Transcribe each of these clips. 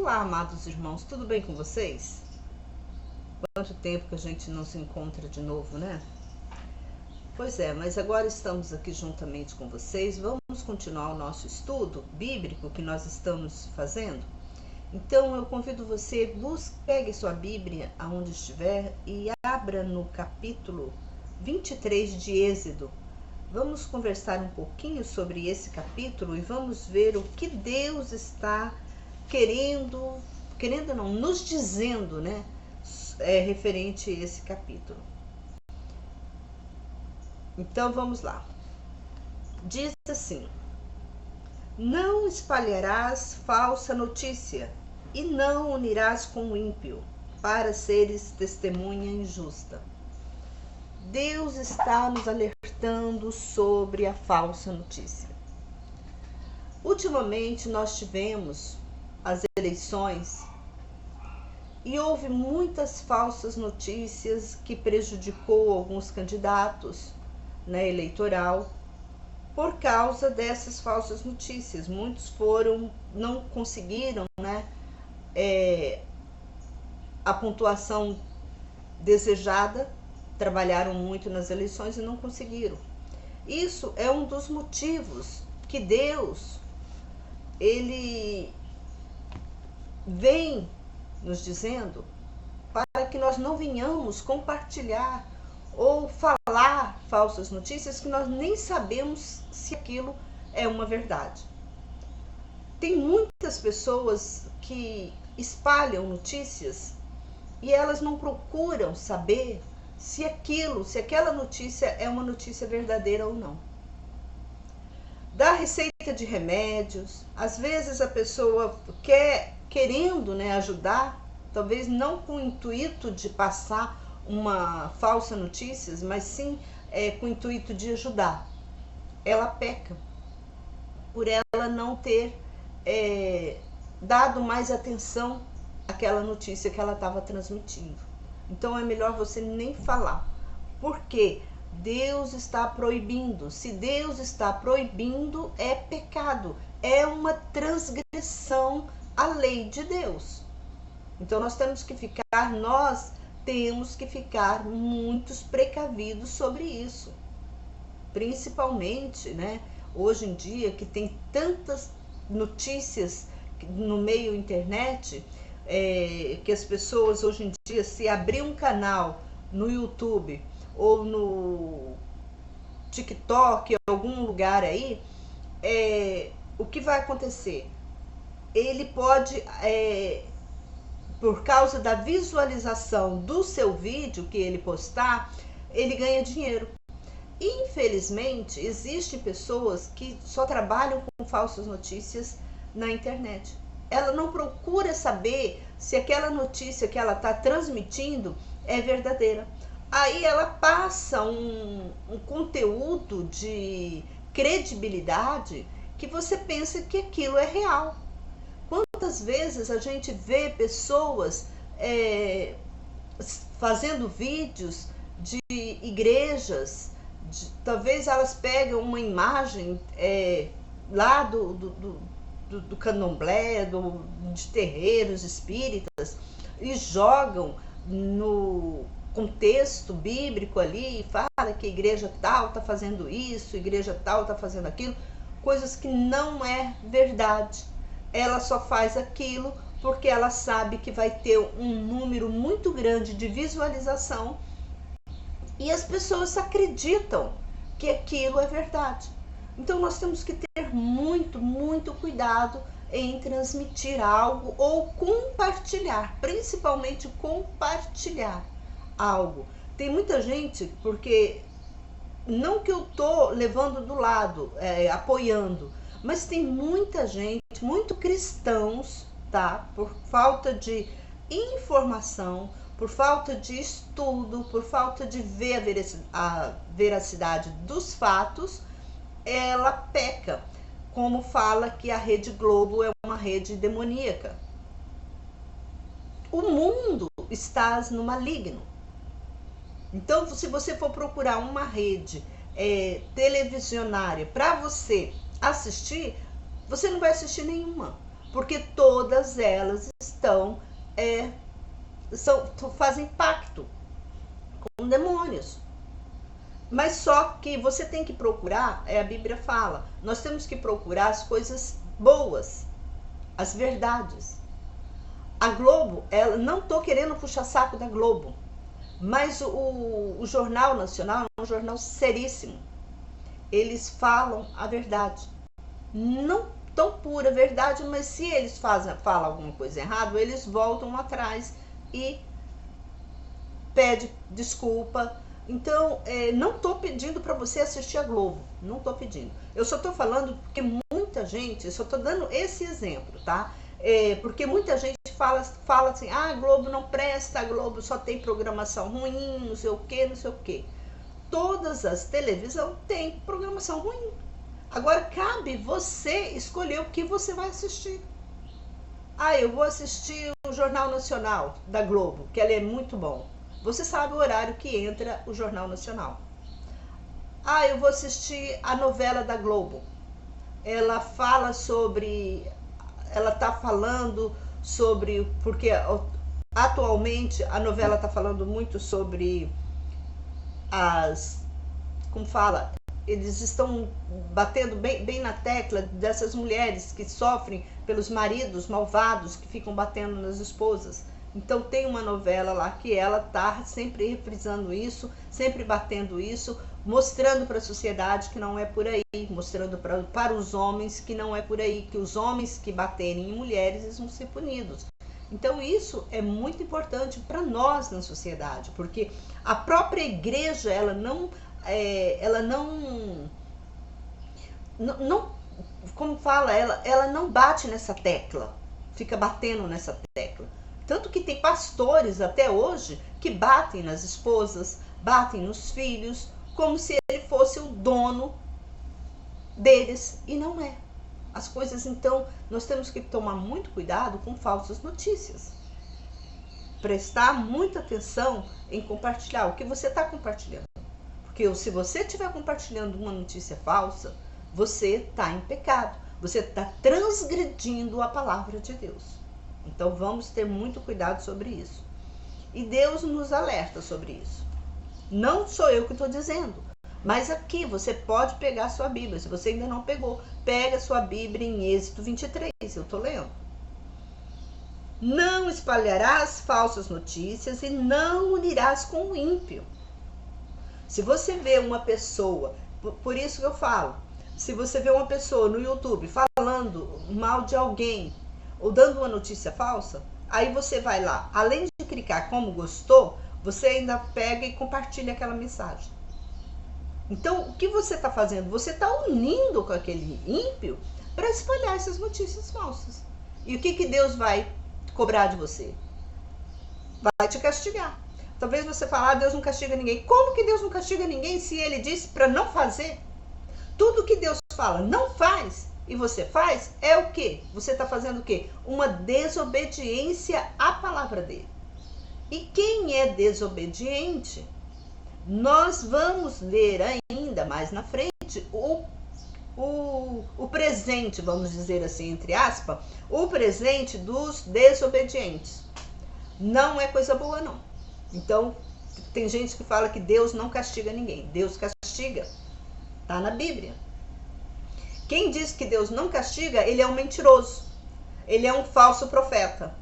Olá, amados irmãos, tudo bem com vocês? Quanto tempo que a gente não se encontra de novo, né? Pois é, mas agora estamos aqui juntamente com vocês. Vamos continuar o nosso estudo bíblico que nós estamos fazendo? Então eu convido você, pegue sua Bíblia aonde estiver e abra no capítulo 23 de Êxodo. Vamos conversar um pouquinho sobre esse capítulo e vamos ver o que Deus está nos dizendo, né? Referente a esse capítulo. Então vamos lá. Diz assim: não espalharás falsa notícia e não unirás com o ímpio, para seres testemunha injusta. Deus está nos alertando sobre a falsa notícia. Ultimamente nós tivemos as eleições e houve muitas falsas notícias que prejudicou alguns candidatos na eleitoral por causa dessas falsas notícias. Muitos não conseguiram, né, a pontuação desejada, trabalharam muito nas eleições e não conseguiram. Isso é um dos motivos que Deus, ele vem nos dizendo para que nós não venhamos compartilhar ou falar falsas notícias que nós nem sabemos se aquilo é uma verdade. Tem muitas pessoas que espalham notícias e elas não procuram saber se aquela notícia é uma notícia verdadeira ou não. Da receita de remédios, às vezes a pessoa querendo, né, ajudar, talvez não com o intuito de passar uma falsa notícia, mas sim com o intuito de ajudar. Ela peca por ela não ter dado mais atenção àquela notícia que ela estava transmitindo. Então é melhor você nem falar, porque Deus está proibindo. Se Deus está proibindo, é pecado, é uma transgressão à lei de Deus. Então nós temos que ficar muito precavidos sobre isso. Principalmente, né, hoje em dia que tem tantas notícias no meio internet, que as pessoas hoje em dia, se abrir um canal no YouTube ou no TikTok, em algum lugar aí, o que vai acontecer? Ele pode, por causa da visualização do seu vídeo que ele postar, ele ganha dinheiro. Infelizmente, existem pessoas que só trabalham com falsas notícias na internet. Ela não procura saber se aquela notícia que ela está transmitindo é verdadeira. Aí ela passa um conteúdo de credibilidade que você pensa que aquilo é real. Quantas vezes a gente vê pessoas fazendo vídeos de igrejas, talvez elas pegam uma imagem lá do candomblé, de terreiros espíritas, e jogam no contexto bíblico ali, e fala que a igreja tal está fazendo isso, a igreja tal está fazendo aquilo, coisas que não é verdade. Ela só faz aquilo porque ela sabe que vai ter um número muito grande de visualização e as pessoas acreditam que aquilo é verdade. Então nós temos que ter muito, muito cuidado em transmitir algo ou compartilhar, principalmente compartilhar algo. Tem muita gente, porque não que eu tô levando do lado, apoiando, mas tem muita gente, muito cristãos, tá? Por falta de informação, por falta de estudo, por falta de ver a veracidade dos fatos, ela peca, como fala que a Rede Globo é uma rede demoníaca. O mundo está no maligno. Então, se você for procurar uma rede televisionária para você assistir, você não vai assistir nenhuma, porque todas elas estão fazem pacto com demônios. Mas só que você tem que procurar, a Bíblia fala, nós temos que procurar as coisas boas, as verdades. A Globo, não estou querendo puxar saco da Globo, mas o Jornal Nacional é um jornal seríssimo. Eles falam a verdade. Não tão pura verdade, mas se eles falam alguma coisa errada, eles voltam atrás e pedem desculpa. Então, não estou pedindo para você assistir a Globo, não estou pedindo. Eu só estou falando porque muita gente, eu só estou dando esse exemplo, tá? Porque muita gente fala assim, a Globo não presta, a Globo só tem programação ruim, não sei o que, não sei o que. Todas as televisões têm programação ruim. Agora, cabe você escolher o que você vai assistir. Eu vou assistir o Jornal Nacional da Globo, que ele é muito bom. Você sabe o horário que entra o Jornal Nacional. Eu vou assistir a novela da Globo. Ela está falando sobre, porque atualmente a novela está falando muito sobre eles estão batendo bem na tecla dessas mulheres que sofrem pelos maridos malvados que ficam batendo nas esposas. Então tem uma novela lá que ela está sempre reprisando isso, sempre batendo isso, mostrando para a sociedade que não é por aí, mostrando para os homens que não é por aí, que os homens que baterem em mulheres eles vão ser punidos. Então isso é muito importante para nós na sociedade, porque a própria igreja ela não bate nessa tecla, fica batendo nessa tecla. Tanto que tem pastores até hoje que batem nas esposas, batem nos filhos, como se ele fosse o dono deles, e não é. As coisas, então, nós temos que tomar muito cuidado com falsas notícias. Prestar muita atenção em compartilhar o que você está compartilhando. Porque se você estiver compartilhando uma notícia falsa, você está em pecado. Você está transgredindo a palavra de Deus. Então vamos ter muito cuidado sobre isso. E Deus nos alerta sobre isso. Não sou eu que estou dizendo. Mas aqui você pode pegar a sua Bíblia. Se você ainda não pegou, pega a sua Bíblia em Êxodo 23. Eu estou lendo. Não espalharás falsas notícias e não unirás com o ímpio. Se você vê uma pessoa, por isso que eu falo, se você vê uma pessoa no YouTube falando mal de alguém ou dando uma notícia falsa, aí você vai lá, além de clicar como gostou, você ainda pega e compartilha aquela mensagem. Então, o que você está fazendo? Você está unindo com aquele ímpio para espalhar essas notícias falsas. E o que Deus vai cobrar de você? Vai te castigar. Talvez você fale, Deus não castiga ninguém. Como que Deus não castiga ninguém se ele disse para não fazer? Tudo que Deus fala, não faz, e você faz, é o quê? Você está fazendo o quê? Uma desobediência à palavra dele. E quem é desobediente, nós vamos ler ainda mais na frente o presente, vamos dizer assim, entre aspas, o presente dos desobedientes. Não é coisa boa, não. Então, tem gente que fala que Deus não castiga ninguém. Deus castiga. Está na Bíblia. Quem diz que Deus não castiga, ele é um mentiroso. Ele é um falso profeta.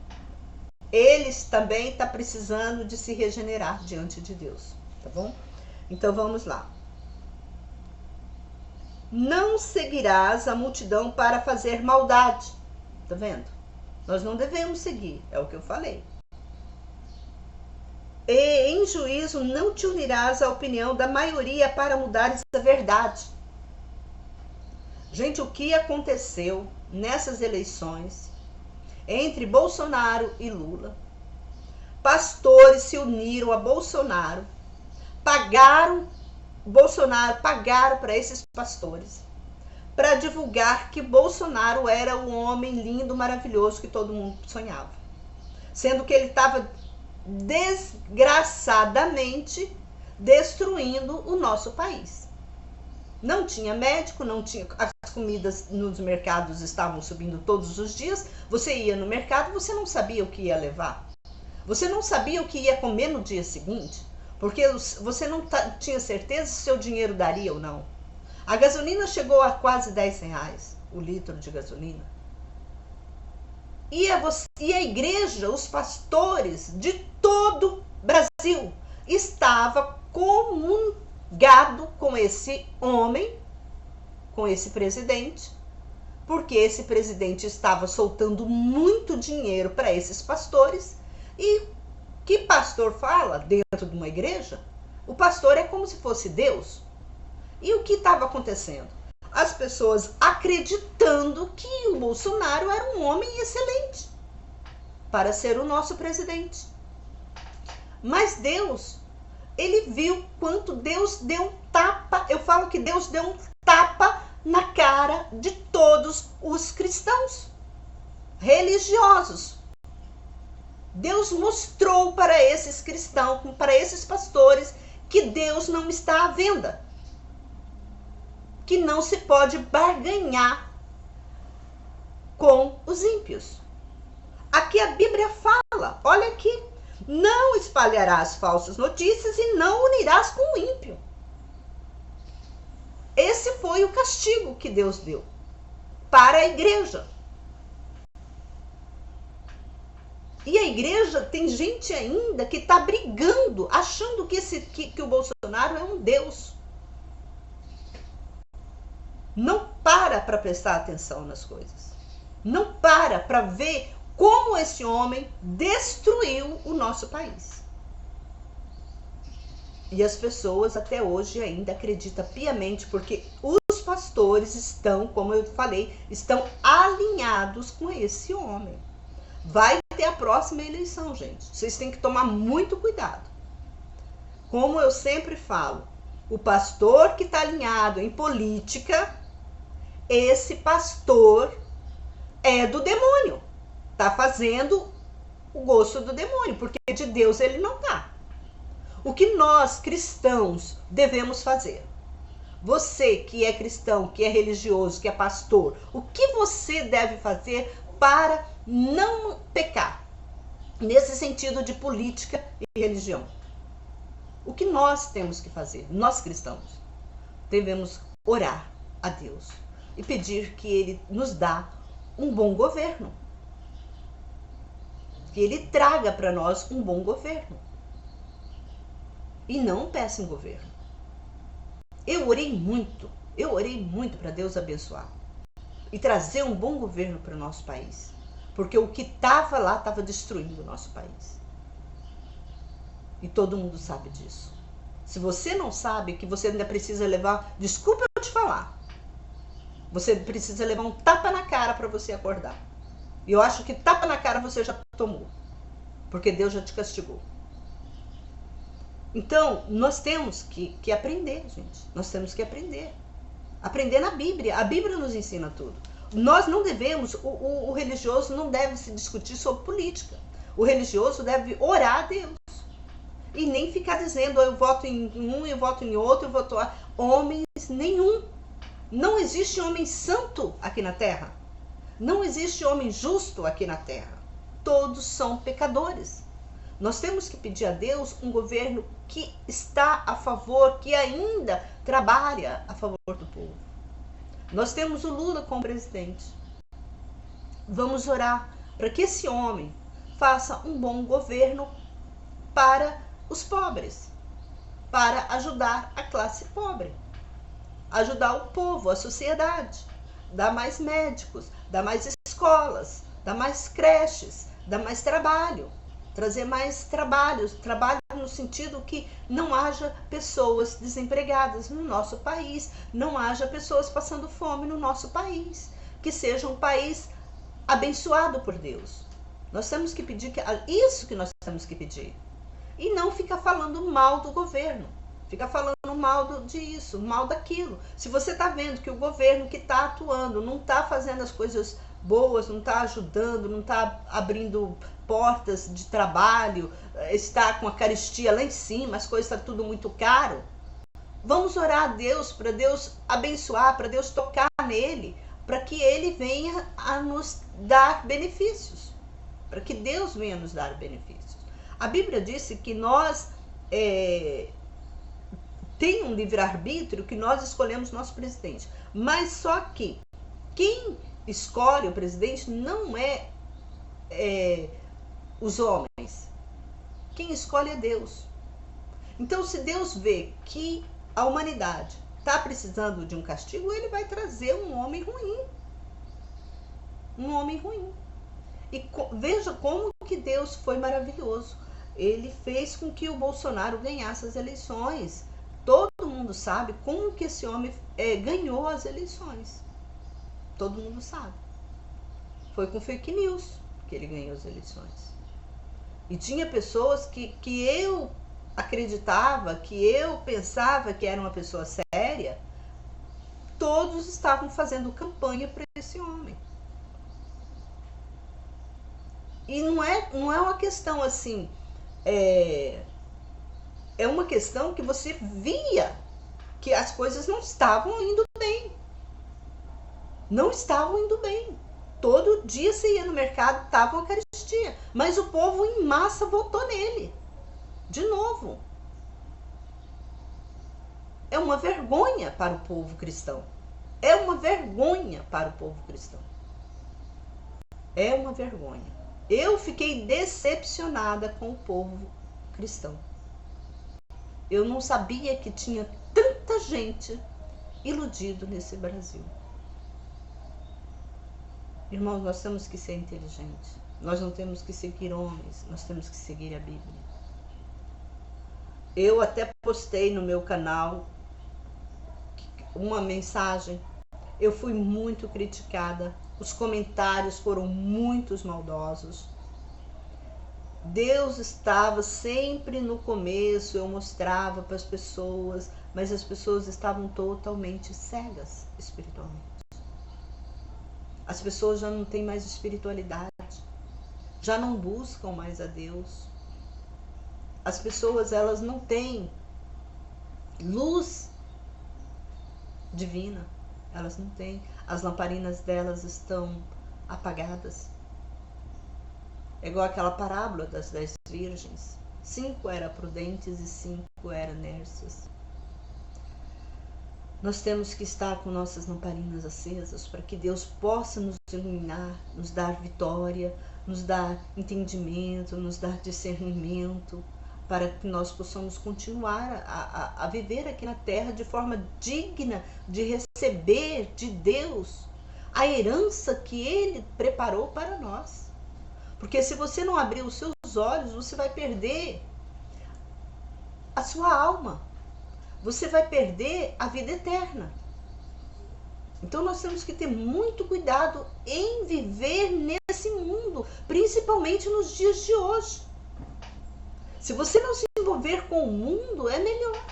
Ele também está precisando de se regenerar diante de Deus. Tá bom? Então, vamos lá. Não seguirás a multidão para fazer maldade. Tá vendo? Nós não devemos seguir. É o que eu falei. E em juízo não te unirás à opinião da maioria para mudares a verdade. Gente, o que aconteceu nessas eleições entre Bolsonaro e Lula? Pastores se uniram a Bolsonaro, pagaram para esses pastores para divulgar que Bolsonaro era o homem lindo, maravilhoso que todo mundo sonhava. Sendo que ele estava desgraçadamente destruindo o nosso país. Não tinha médico, não tinha, as comidas nos mercados estavam subindo todos os dias. Você ia no mercado, você não sabia o que ia levar. Você não sabia o que ia comer no dia seguinte, porque você não tinha certeza se seu dinheiro daria ou não. A gasolina chegou a quase R$10, o litro de gasolina. E a igreja, os pastores de todo o Brasil, estava comungado com esse homem, com esse presidente, porque esse presidente estava soltando muito dinheiro para esses pastores. E que pastor fala dentro de uma igreja? O pastor é como se fosse Deus. E o que estava acontecendo? As pessoas acreditando que o Bolsonaro era um homem excelente para ser o nosso presidente. Mas Deus, ele viu quanto Deus deu um tapa. Eu falo que Deus deu um tapa na cara de todos os cristãos religiosos. Deus mostrou para esses cristãos, para esses pastores, que Deus não está à venda. Que não se pode barganhar com os ímpios. Aqui a Bíblia fala, olha aqui, não espalharás falsas notícias e não unirás com o ímpio. Esse foi o castigo que Deus deu para a igreja. E a igreja tem gente ainda que está brigando, achando que o Bolsonaro é um Deus. Não para prestar atenção nas coisas. Não para ver como esse homem destruiu o nosso país. E as pessoas até hoje ainda acreditam piamente, porque os pastores estão, como eu falei, estão alinhados com esse homem. Vai ter a próxima eleição, gente. Vocês têm que tomar muito cuidado. Como eu sempre falo, o pastor que está alinhado em política, esse pastor é do demônio. Está fazendo o gosto do demônio, porque de Deus ele não está. O que nós cristãos devemos fazer? Você que é cristão, que é religioso, que é pastor, o que você deve fazer para não pecar nesse sentido de política e religião? O que nós temos que fazer? Nós cristãos devemos orar a Deus e pedir que Ele nos dá um bom governo, que Ele traga para nós um bom governo e não um péssimo governo. Eu orei muito para Deus abençoar e trazer um bom governo para o nosso país, porque o que estava lá estava destruindo o nosso país. E todo mundo sabe disso. Se você não sabe, que você ainda precisa levar, desculpa eu te falar, você precisa levar um tapa na cara para você acordar. E eu acho que tapa na cara você já tomou, porque Deus já te castigou. Então, nós temos que aprender, gente. Nós temos que aprender. Aprender na Bíblia. A Bíblia nos ensina tudo. Nós não devemos, o religioso não deve se discutir sobre política. O religioso deve orar a Deus. E nem ficar dizendo, eu voto em um, eu voto em outro, eu voto... Homens nenhum. Não existe homem santo aqui na terra. Não existe homem justo aqui na terra. Todos são pecadores. Nós temos que pedir a Deus um governo que está a favor, que ainda trabalha a favor do povo. Nós temos o Lula como presidente. Vamos orar para que esse homem faça um bom governo para os pobres, para ajudar a classe pobre, ajudar o povo, a sociedade, dar mais médicos, dar mais escolas, dar mais creches, dar mais trabalho. Trazer mais trabalho no sentido que não haja pessoas desempregadas no nosso país, não haja pessoas passando fome no nosso país, que seja um país abençoado por Deus. Nós temos que pedir, isso que nós temos que pedir. E não ficar falando mal do governo, ficar falando mal disso, mal daquilo. Se você está vendo que o governo que está atuando não está fazendo as coisas boas, não está ajudando, não está abrindo portas de trabalho, está com a carestia lá em cima, as coisas estão tudo muito caro, Vamos orar a Deus, para Deus abençoar, para Deus tocar nele, para que ele venha a nos dar benefícios, para que Deus venha nos dar benefícios. A Bíblia disse que nós tem um livre-arbítrio, que nós escolhemos nosso presidente, mas só que quem escolhe o presidente não é os homens, quem escolhe é Deus. Então, se Deus vê que a humanidade está precisando de um castigo, ele vai trazer um homem ruim. Um homem ruim. E veja como que Deus foi maravilhoso. Ele fez com que o Bolsonaro ganhasse as eleições. Todo mundo sabe como que esse homem ganhou as eleições. Todo mundo sabe. Foi com fake news que ele ganhou as eleições. E tinha pessoas que eu acreditava, que eu pensava que era uma pessoa séria, todos estavam fazendo campanha para esse homem. E não é uma questão assim, é uma questão que você via que as coisas não estavam indo bem. Não estavam indo bem. Todo dia você ia no mercado, estava uma Eucaristia, mas o povo em massa votou nele. De novo, é uma vergonha para o povo cristão. É uma vergonha para o povo cristão. É uma vergonha. Eu fiquei decepcionada com o povo cristão. Eu não sabia que tinha tanta gente iludido nesse Brasil. Irmãos, nós temos que ser inteligentes. Nós não temos que seguir homens, nós temos que seguir a Bíblia. Eu até postei no meu canal uma mensagem. Eu fui muito criticada. Os comentários foram muito maldosos. Deus estava sempre no começo, eu mostrava para as pessoas, mas as pessoas estavam totalmente cegas espiritualmente. As pessoas já não têm mais espiritualidade, já não buscam mais a Deus. As pessoas, elas não têm luz divina, elas não têm. As lamparinas delas estão apagadas. É igual aquela parábola das 10 virgens. 5 eram prudentes e 5 eram nércias. Nós temos que estar com nossas lamparinas acesas para que Deus possa nos iluminar, nos dar vitória, nos dar entendimento, nos dar discernimento, para que nós possamos continuar a viver aqui na terra de forma digna de receber de Deus a herança que Ele preparou para nós. Porque se você não abrir os seus olhos, você vai perder a sua alma. Você vai perder a vida eterna. Então nós temos que ter muito cuidado em viver nesse mundo, principalmente nos dias de hoje. Se você não se envolver com o mundo, é melhor.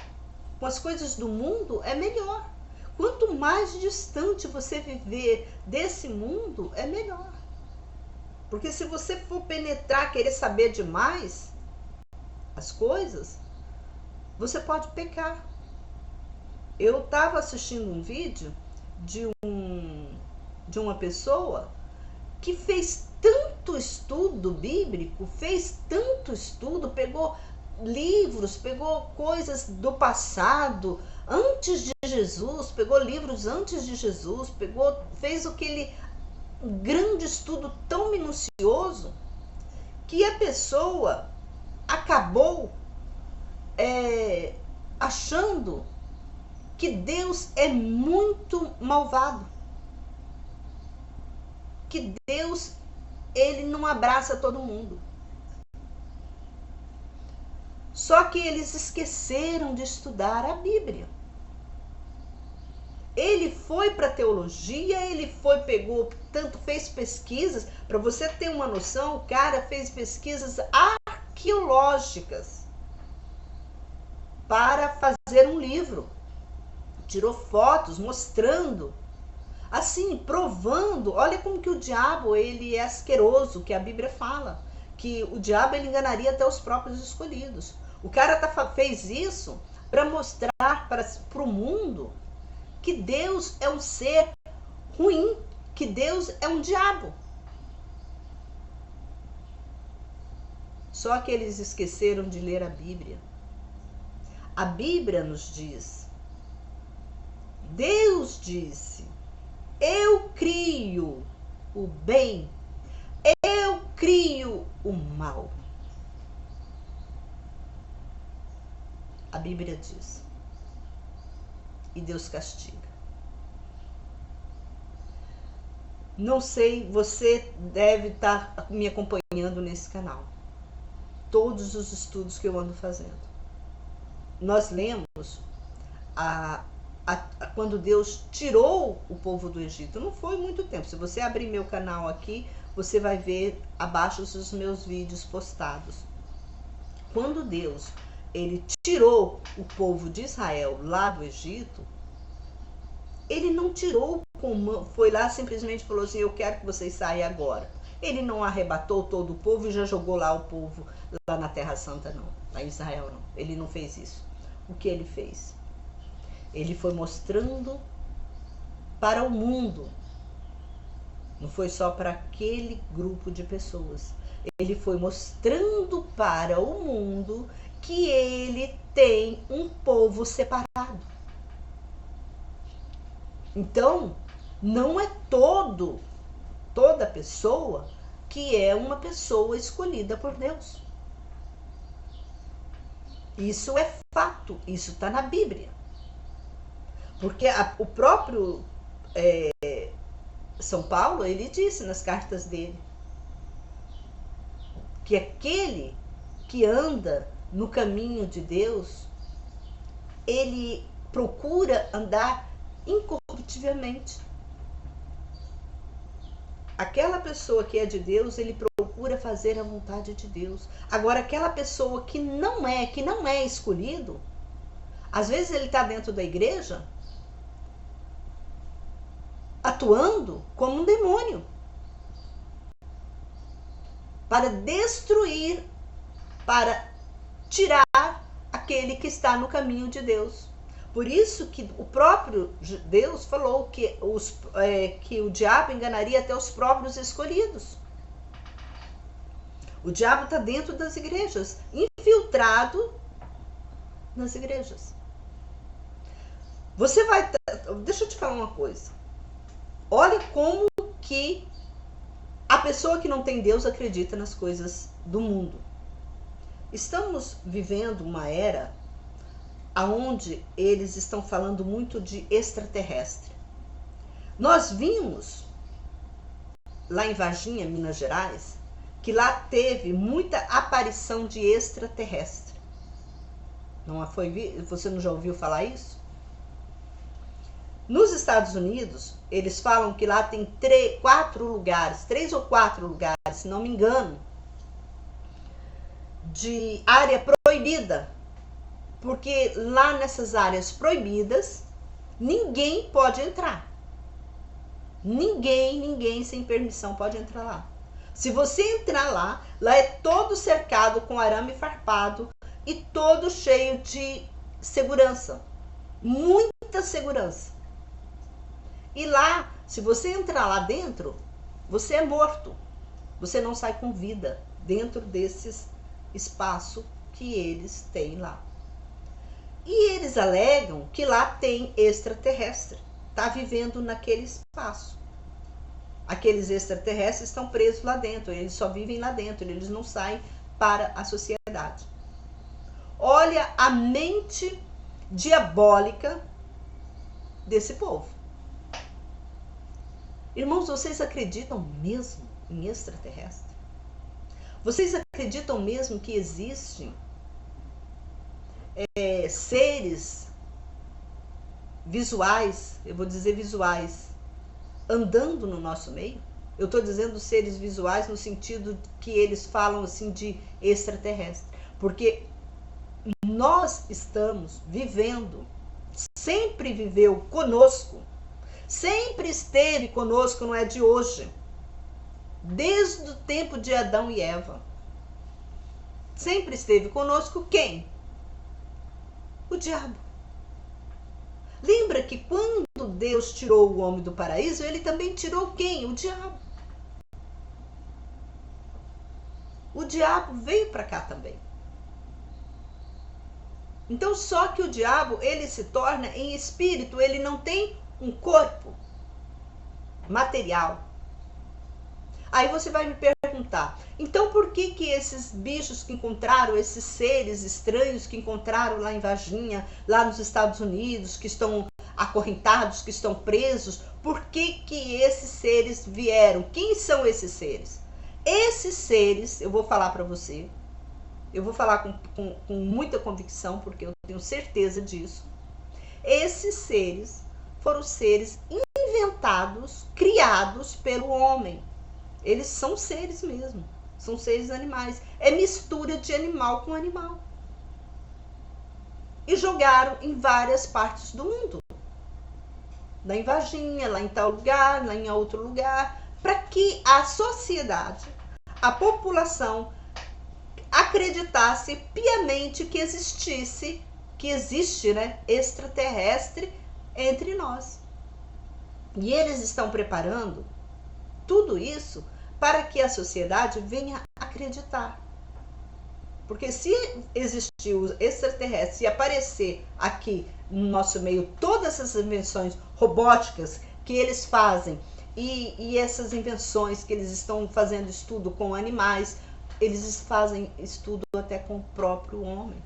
Com as coisas do mundo, é melhor. Quanto mais distante você viver desse mundo, é melhor. Porque se você for penetrar, querer saber demais as coisas, você pode pecar. Eu estava assistindo um vídeo de uma pessoa que fez tanto estudo bíblico, fez tanto estudo, pegou livros, pegou coisas do passado, antes de Jesus, pegou livros antes de Jesus, fez aquele grande estudo tão minucioso que a pessoa acabou achando que Deus é muito malvado, que Deus, ele não abraça todo mundo. Só que eles esqueceram de estudar a Bíblia. Ele foi para a teologia, fez pesquisas, para você ter uma noção, o cara fez pesquisas arqueológicas para fazer um livro. Tirou fotos mostrando, assim, provando, olha como que o diabo, ele é asqueroso, que a Bíblia fala, que o diabo ele enganaria até os próprios escolhidos. O cara fez isso para mostrar para o mundo que Deus é um ser ruim, que Deus é um diabo. Só que eles esqueceram de ler a Bíblia. A Bíblia nos diz, Deus disse, eu crio o bem, eu crio o mal. A Bíblia diz. E Deus castiga. Não sei, você deve estar me acompanhando nesse canal. Todos os estudos que eu ando fazendo. Nós lemos quando Deus tirou o povo do Egito. Não foi muito tempo. Se você abrir meu canal aqui, você vai ver abaixo os meus vídeos postados. Quando Deus ele tirou o povo de Israel lá do Egito, ele não tirou, foi lá simplesmente falou assim, eu quero que vocês saiam agora. Ele não arrebatou todo o povo e já jogou lá o povo lá na Terra Santa, não. Lá em Israel, não. Ele não fez isso. O que ele fez? Ele foi mostrando para o mundo. Não foi só para aquele grupo de pessoas. Ele foi mostrando para o mundo que ele tem um povo separado. Então, não é toda pessoa que é uma pessoa escolhida por Deus. Isso é fato, isso está na Bíblia. Porque o próprio São Paulo, ele disse nas cartas dele que aquele que anda no caminho de Deus, ele procura andar incorruptivelmente. Aquela pessoa que é de Deus, ele procura fazer a vontade de Deus. Agora, aquela pessoa que não é escolhido, às vezes ele está dentro da igreja, atuando como um demônio, para destruir, para tirar aquele que está no caminho de Deus. Por isso que o próprio Deus falou que o diabo enganaria até os próprios escolhidos. O diabo está dentro das igrejas, infiltrado nas igrejas. Você vai... Deixa eu te falar uma coisa. Olha como que a pessoa que não tem Deus acredita nas coisas do mundo. Estamos vivendo uma era onde eles estão falando muito de extraterrestre. Nós vimos lá em Varginha, Minas Gerais, que lá teve muita aparição de extraterrestre. Não foi? Você não já ouviu falar isso? Nos Estados Unidos, eles falam que lá tem 3 ou 4 lugares, se não me engano, de área proibida. Porque lá nessas áreas proibidas, ninguém pode entrar. Ninguém sem permissão pode entrar lá. Se você entrar lá, lá é todo cercado com arame farpado e todo cheio de segurança. Muita segurança. E lá, se você entrar lá dentro, você é morto. Você não sai com vida dentro desses espaços que eles têm lá. E eles alegam que lá tem extraterrestre. Está vivendo naquele espaço. Aqueles extraterrestres estão presos lá dentro. Eles só vivem lá dentro. Eles não saem para a sociedade. Olha a mente diabólica desse povo. Irmãos, vocês acreditam mesmo em extraterrestre? Vocês acreditam mesmo que existem seres visuais, eu vou dizer visuais, andando no nosso meio? Eu estou dizendo seres visuais no sentido que eles falam assim de extraterrestre. Porque nós estamos vivendo, sempre viveu conosco, sempre esteve conosco, não é de hoje. Desde o tempo de Adão e Eva. Sempre esteve conosco quem? O diabo. Lembra que quando Deus tirou o homem do paraíso, ele também tirou quem? O diabo. O diabo veio para cá também. Então, só que o diabo, ele se torna em espírito, ele não tem um corpo material. Aí você vai me perguntar, então por que que esses bichos que encontraram, esses seres estranhos que encontraram lá em Varginha, lá nos Estados Unidos, que estão acorrentados, que estão presos, por que que esses seres vieram? Quem são esses seres? Esses seres, eu vou falar para você, eu vou falar com muita convicção, porque eu tenho certeza disso. Esses seres foram seres inventados, criados pelo homem. Eles são seres mesmo, são seres animais. É mistura de animal com animal. E jogaram em várias partes do mundo. Lá em Varginha, lá em tal lugar, lá em outro lugar, para que a sociedade, a população, acreditasse piamente que existisse, que existe, né, extraterrestre entre nós. E eles estão preparando tudo isso para que a sociedade venha acreditar. Porque se existir o extraterrestre e aparecer aqui no nosso meio todas essas invenções robóticas que eles fazem e essas invenções que eles estão fazendo estudo com animais, eles fazem estudo até com o próprio homem.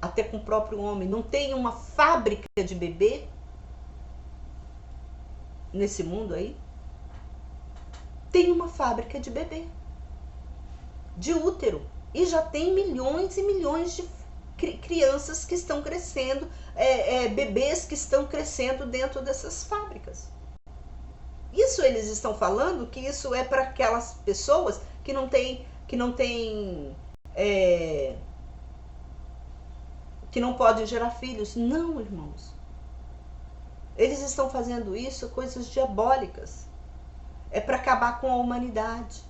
Até com o próprio homem. Não tem uma fábrica de bebê nesse mundo aí? Tem uma fábrica de bebê, de útero, e já tem milhões e milhões de crianças que estão crescendo, bebês que estão crescendo dentro dessas fábricas. Isso eles estão falando que isso é para aquelas pessoas que não podem gerar filhos. Não, irmãos. Eles estão fazendo isso, coisas diabólicas. É para acabar com a humanidade.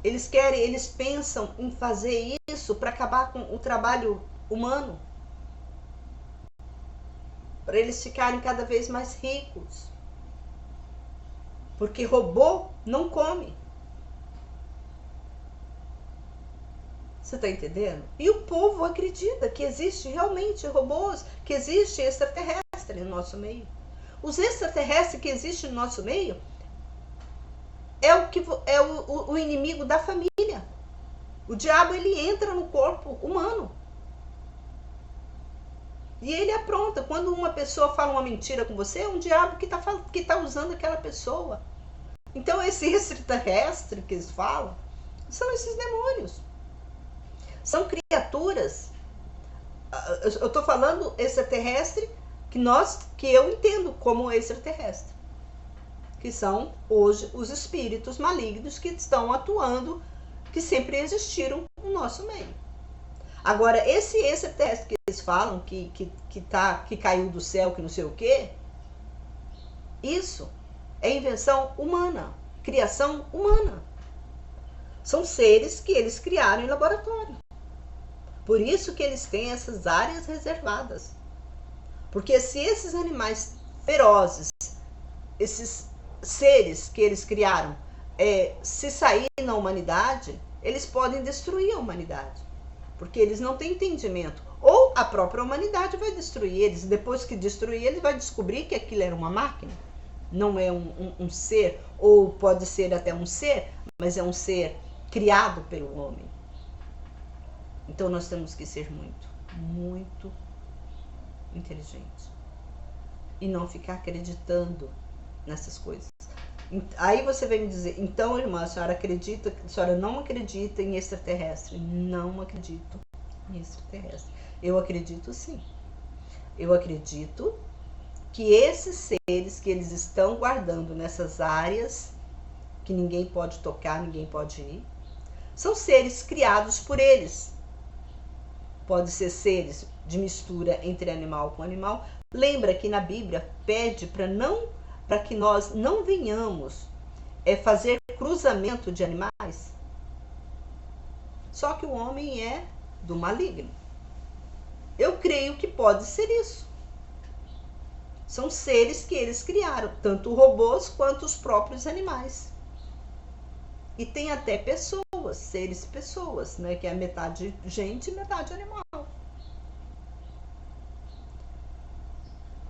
Eles pensam em fazer isso para acabar com o trabalho humano. Para eles ficarem cada vez mais ricos. Porque robô não come. Você está entendendo? E o povo acredita que existe realmente robôs, que existe extraterrestre no nosso meio. Os extraterrestres que existem no nosso meio é o inimigo da família. O diabo, ele entra no corpo humano. E ele apronta. Quando uma pessoa fala uma mentira com você, é um diabo que tá usando aquela pessoa. Então, esse extraterrestre que eles falam, são esses demônios. São criaturas. Eu estou falando extraterrestre que eu entendo como extraterrestre. Que são hoje os espíritos malignos que estão atuando, que sempre existiram no nosso meio. Agora, esse extraterrestre que eles falam, que caiu do céu, que não sei o quê, isso é invenção humana, criação humana. São seres que eles criaram em laboratório. Por isso que eles têm essas áreas reservadas. Porque se esses animais ferozes, esses seres que eles criaram, se saírem na humanidade, eles podem destruir a humanidade. Porque eles não têm entendimento. Ou a própria humanidade vai destruir eles. Depois que destruir eles, vai descobrir que aquilo era uma máquina. Não é um ser, ou pode ser até um ser, mas é um ser criado pelo homem. Então nós temos que ser muito, muito inteligentes. E não ficar acreditando nessas coisas. Aí você vem me dizer, então, irmã, a senhora não acredita em extraterrestre? Não acredito em extraterrestre. Eu acredito sim. Eu acredito que esses seres que eles estão guardando nessas áreas, que ninguém pode tocar, ninguém pode ir, são seres criados por eles. Pode ser seres de mistura entre animal com animal. Lembra que na Bíblia pede para que nós não venhamos fazer cruzamento de animais. Só que o homem é do maligno. Eu creio que pode ser isso. São seres que eles criaram, tanto robôs quanto os próprios animais. E tem até pessoas, seres pessoas, né? Que é metade gente e metade animal.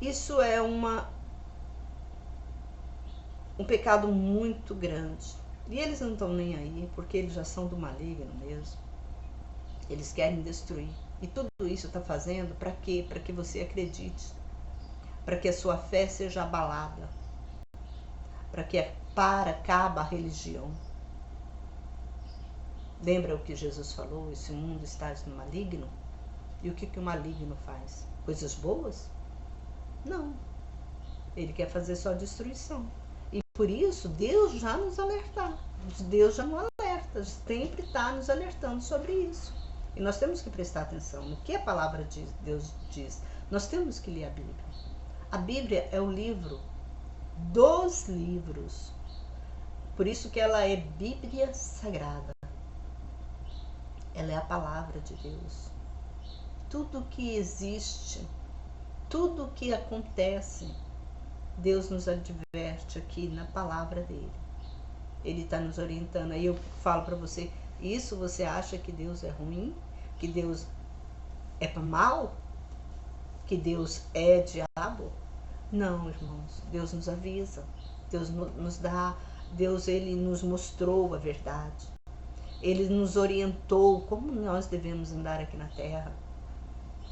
Isso é um pecado muito grande. E eles não estão nem aí, porque eles já são do maligno mesmo. Eles querem destruir. E tudo isso está fazendo para quê? Para que você acredite. Para que a sua fé seja abalada. Para que acaba a religião. Lembra o que Jesus falou? Esse mundo está no maligno? E o que o maligno faz? Coisas boas? Não. Ele quer fazer só destruição. E por isso, Deus já nos alerta. Deus já nos alerta. Sempre está nos alertando sobre isso. E nós temos que prestar atenção no que a palavra de Deus diz. Nós temos que ler a Bíblia. A Bíblia é o livro dos livros. Por isso que ela é Bíblia Sagrada. Ela é a palavra de Deus. Tudo que existe, tudo que acontece, Deus nos adverte aqui na palavra dele. Ele está nos orientando. Aí eu falo para você, isso você acha que Deus é ruim? Que Deus é para mal? Que Deus é diabo? Não, irmãos. Deus nos avisa. Deus nos dá. Deus, ele nos mostrou a verdade. Ele nos orientou como nós devemos andar aqui na terra.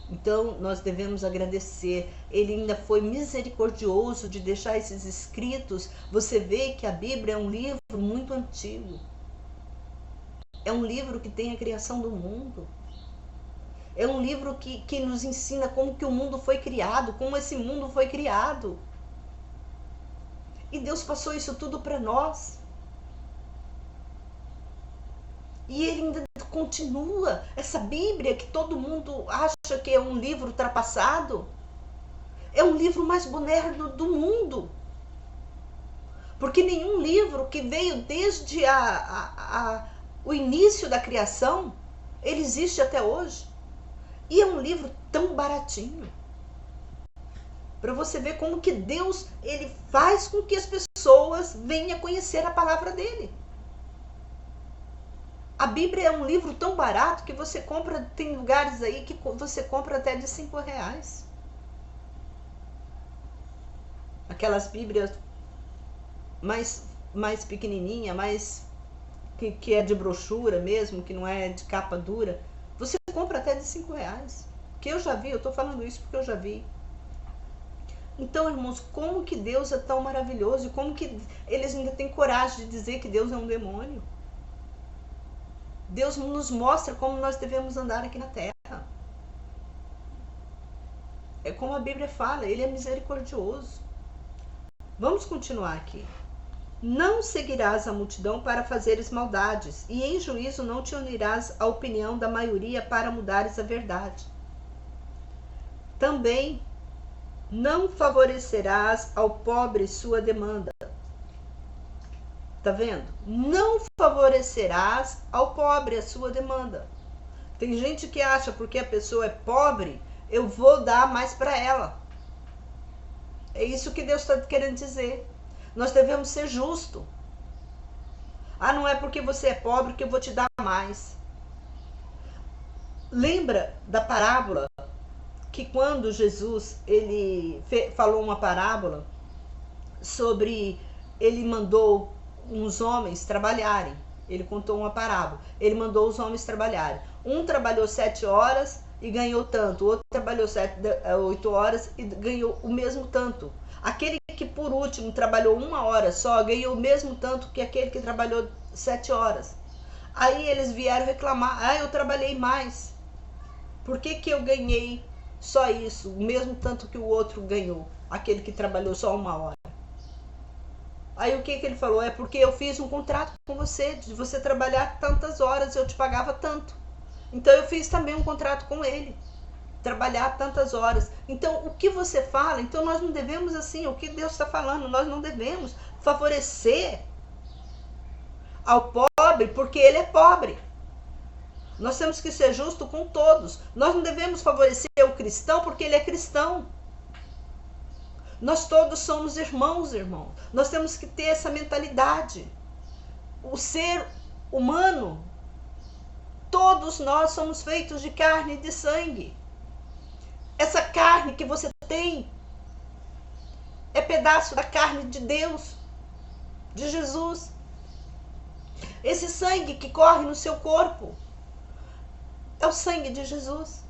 Então, nós devemos agradecer. Ele ainda foi misericordioso de deixar esses escritos. Você vê que a Bíblia é um livro muito antigo. É um livro que tem a criação do mundo. É um livro que nos ensina como que o mundo foi criado, como esse mundo foi criado. E Deus passou isso tudo para nós. E ele ainda continua. Essa Bíblia que todo mundo acha que é um livro ultrapassado, é um livro mais moderno do mundo. Porque nenhum livro que veio desde o início da criação, ele existe até hoje. E é um livro tão baratinho. Para você ver como que Deus, ele faz com que as pessoas venham conhecer a palavra dele. A Bíblia é um livro tão barato que você compra, tem lugares aí que você compra até de R$5. Aquelas Bíblias mais pequenininha, que é de brochura mesmo, que não é de capa dura, você compra até de R$5. Que eu já vi, eu estou falando isso porque eu já vi. Então, irmãos, como que Deus é tão maravilhoso e como que eles ainda têm coragem de dizer que Deus é um demônio? Deus nos mostra como nós devemos andar aqui na terra. É como a Bíblia fala, ele é misericordioso. Vamos continuar aqui. Não seguirás a multidão para fazeres maldades, e em juízo não te unirás à opinião da maioria para mudares a verdade. Também não favorecerás ao pobre sua demanda. Tá vendo? Não favorecerás ao pobre a sua demanda. Tem gente que acha porque a pessoa é pobre, eu vou dar mais para ela. É isso que Deus está querendo dizer. Nós devemos ser justos. Ah, não é porque você é pobre que eu vou te dar mais. Lembra da parábola que quando Jesus ele falou uma parábola sobre, ele mandou uns homens trabalharem. Ele contou uma parábola. Ele mandou os homens trabalharem. Um trabalhou 7 horas e ganhou tanto. O outro trabalhou 8 horas e ganhou o mesmo tanto. Aquele que por último trabalhou 1 hora só ganhou o mesmo tanto que aquele que trabalhou 7 horas. Aí eles vieram reclamar. Ah, eu trabalhei mais. Por que eu ganhei só isso? O mesmo tanto que o outro ganhou. Aquele que trabalhou só 1 hora. Aí o que ele falou? É porque eu fiz um contrato com você, de você trabalhar tantas horas, eu te pagava tanto. Então eu fiz também um contrato com ele, trabalhar tantas horas. Então o que você fala, então nós não devemos assim, o que Deus está falando, nós não devemos favorecer ao pobre porque ele é pobre. Nós temos que ser justos com todos. Nós não devemos favorecer o cristão porque ele é cristão. Nós todos somos irmãos. Nós temos que ter essa mentalidade. O ser humano, todos nós somos feitos de carne e de sangue. Essa carne que você tem é pedaço da carne de Deus, de Jesus. Esse sangue que corre no seu corpo é o sangue de Jesus.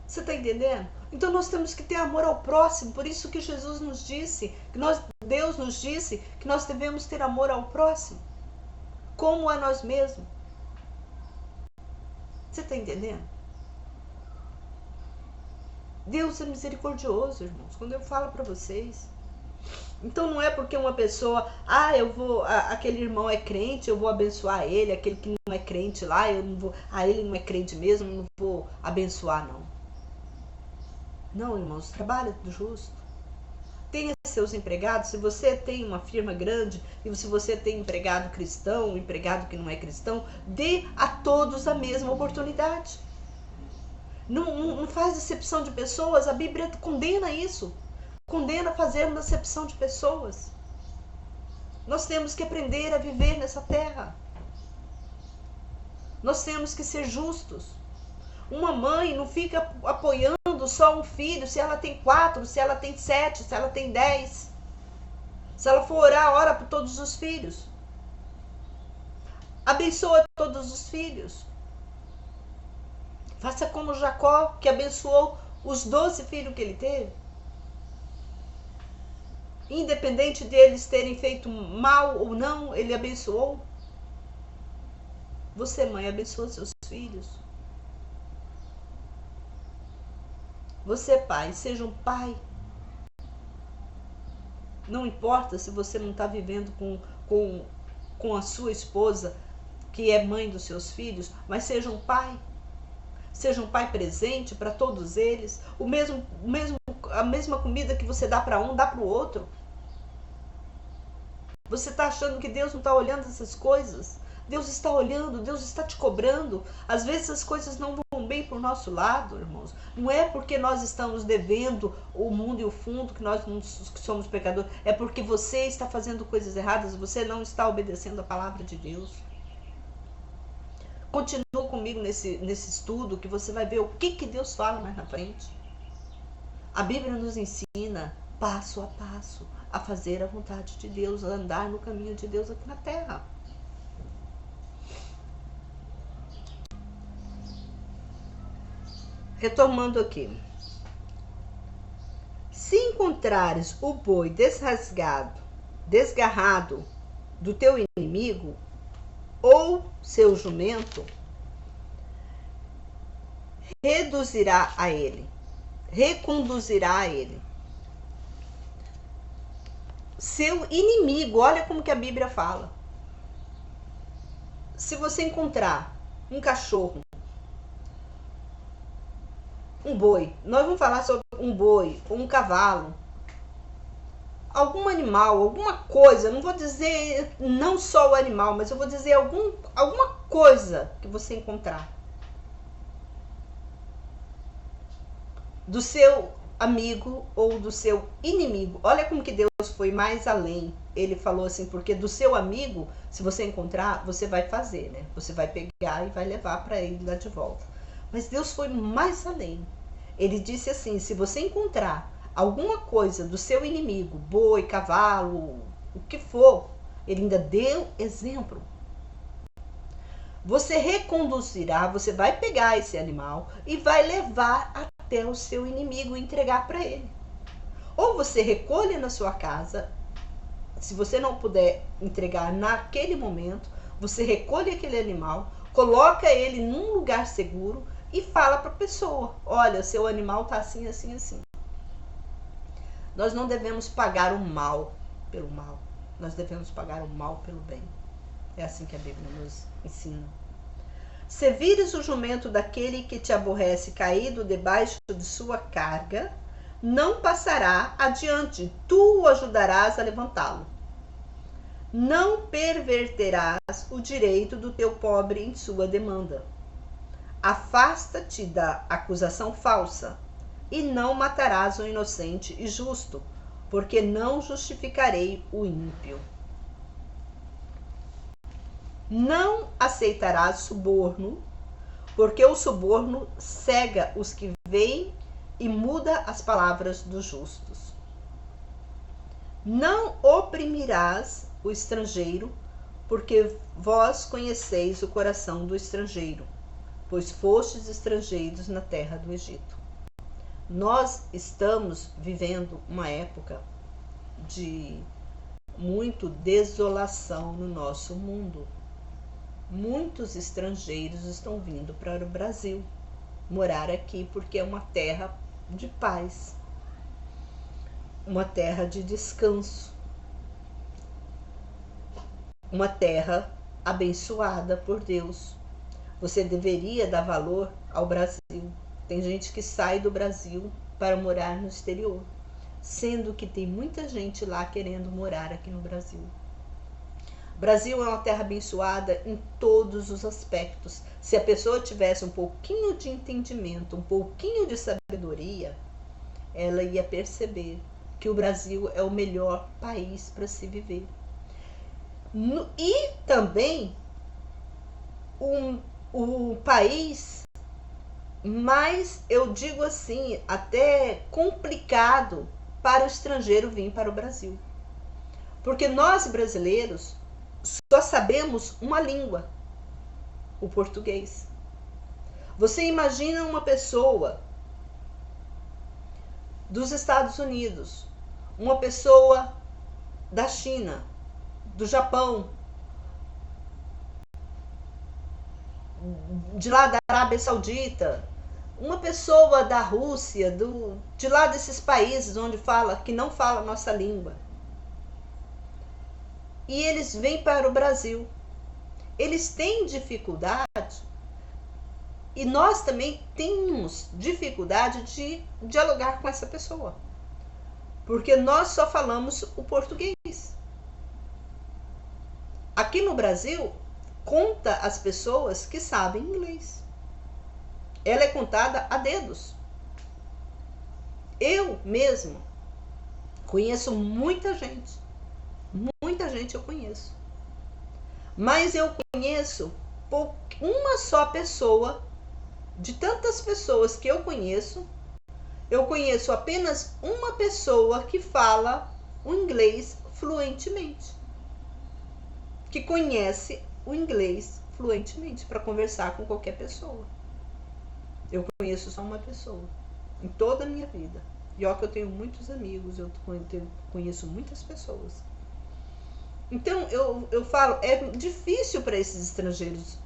Você está entendendo? Então nós temos que ter amor ao próximo. Por isso que Jesus nos disse, Deus nos disse que nós devemos ter amor ao próximo, como a nós mesmos. Você está entendendo? Deus é misericordioso, irmãos, quando eu falo para vocês. Então não é porque uma pessoa, aquele irmão é crente, eu vou abençoar ele, aquele que não é crente lá, eu não vou, ele não é crente mesmo, eu não vou abençoar, não. Não, irmãos, trabalha do justo. Tenha seus empregados. Se você tem uma firma grande e se você tem empregado cristão, um empregado que não é cristão, dê a todos a mesma oportunidade. Não faz acepção de pessoas. A Bíblia condena isso. Condena fazermos acepção de pessoas. Nós temos que aprender a viver nessa terra. Nós temos que ser justos. Uma mãe não fica apoiando só um filho, se ela tem 4, se ela tem 7, se ela tem 10. Se ela for orar, ora por todos os filhos. Abençoa todos os filhos. Faça como Jacó, que abençoou os 12 filhos que ele teve. Independente de eles terem feito mal ou não, ele abençoou. Você, mãe, abençoa seus filhos. Você, pai, seja um pai. Não importa se você não está vivendo com a sua esposa, que é mãe dos seus filhos, mas seja um pai. Seja um pai presente para todos eles. A mesma comida que você dá para um, dá para o outro. Você está achando que Deus não está olhando essas coisas? Deus está olhando, Deus está te cobrando. Às vezes as coisas não vão bem para o nosso lado, irmãos. Não é porque nós estamos devendo o mundo e o fundo que nós não somos pecadores. É porque você está fazendo coisas erradas, você não está obedecendo a palavra de Deus. Continua comigo nesse estudo que você vai ver o que Deus fala mais na frente. A Bíblia nos ensina passo a passo a fazer a vontade de Deus, a andar no caminho de Deus aqui na terra. Retomando aqui. Se encontrares o boi desgarrado do teu inimigo, ou seu jumento, reconduzirá a ele. Seu inimigo, olha como que a Bíblia fala. Se você encontrar um cachorro, um boi, nós vamos falar sobre um boi ou um cavalo, algum animal, alguma coisa, não vou dizer não só o animal, mas eu vou dizer alguma coisa que você encontrar do seu amigo ou do seu inimigo. Olha como que Deus foi mais além. Ele falou assim, porque do seu amigo, se você encontrar, você vai fazer, né? Você vai pegar e vai levar para ele lá de volta. Mas Deus foi mais além. Ele disse assim, se você encontrar alguma coisa do seu inimigo, boi, cavalo, o que for, ele ainda deu exemplo. Você reconduzirá, você vai pegar esse animal e vai levar até o seu inimigo e entregar para ele. Ou você recolhe na sua casa, se você não puder entregar naquele momento, você recolhe aquele animal, coloca ele num lugar seguro e fala para a pessoa, olha, seu animal está assim, assim, assim. Nós não devemos pagar o mal pelo mal. Nós devemos pagar o mal pelo bem. É assim que a Bíblia nos ensina. Se vires o jumento daquele que te aborrece caído debaixo de sua carga, não passará adiante, tu o ajudarás a levantá-lo. Não perverterás o direito do teu pobre em sua demanda. Afasta-te da acusação falsa, e não matarás o inocente e justo, porque não justificarei o ímpio. Não aceitarás suborno, porque o suborno cega os que veem e muda as palavras dos justos. Não oprimirás o estrangeiro, porque vós conheceis o coração do estrangeiro, pois fostes estrangeiros na terra do Egito. Nós estamos vivendo uma época de muito desolação no nosso mundo. Muitos estrangeiros estão vindo para o Brasil morar aqui porque é uma terra de paz, uma terra de descanso, uma terra abençoada por Deus. Você deveria dar valor ao Brasil. Tem gente que sai do Brasil para morar no exterior, sendo que tem muita gente lá querendo morar aqui no Brasil. O Brasil é uma terra abençoada em todos os aspectos. Se a pessoa tivesse um pouquinho de entendimento, um pouquinho de sabedoria, ela ia perceber que o Brasil é o melhor país para se viver. E também o país mais, eu digo assim, até complicado para o estrangeiro vir para o Brasil. Porque nós brasileiros só sabemos uma língua, o português. Você imagina uma pessoa dos Estados Unidos, uma pessoa da China, do Japão, de lá da Arábia Saudita, uma pessoa da Rússia, de lá desses países onde que não fala a nossa língua. E eles vêm para o Brasil. Eles têm dificuldade, e nós também temos dificuldade de dialogar com essa pessoa, porque nós só falamos o português. Aqui no Brasil, conta as pessoas que sabem inglês. Ela é contada a dedos. Eu mesmo conheço muita gente. Muita gente eu conheço. Mas eu conheço uma só pessoa, de tantas pessoas que eu conheço apenas uma pessoa que fala o inglês fluentemente. Que conhece o inglês fluentemente para conversar com qualquer pessoa. Eu conheço só uma pessoa em toda a minha vida. E ó que eu tenho muitos amigos, eu conheço muitas pessoas. Então eu falo, é difícil para esses estrangeiros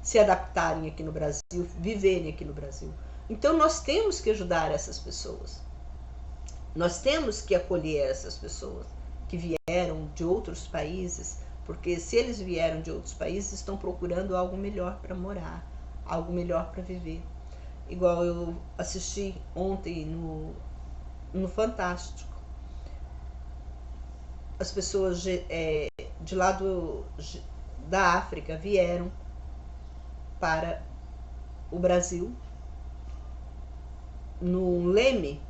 se adaptarem aqui no Brasil, viverem aqui no Brasil. Então nós temos que ajudar essas pessoas. Nós temos que acolher essas pessoas que vieram de outros países, porque se eles vieram de outros países, estão procurando algo melhor para morar, algo melhor para viver. Igual eu assisti ontem no Fantástico. As pessoas de lá da África vieram para o Brasil no leme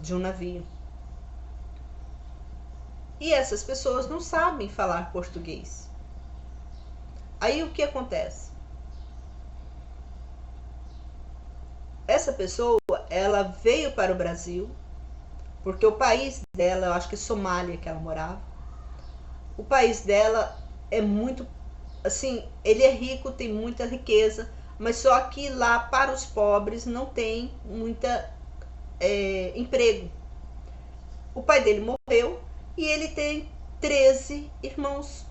de um navio. E essas pessoas não sabem falar português. Aí o que acontece? Essa pessoa, ela veio para o Brasil porque o país dela, eu acho que é Somália que ela morava, o país dela é muito, assim, ele é rico, tem muita riqueza, mas só que lá para os pobres não tem muita emprego. O pai dele morreu e ele tem 13 irmãos.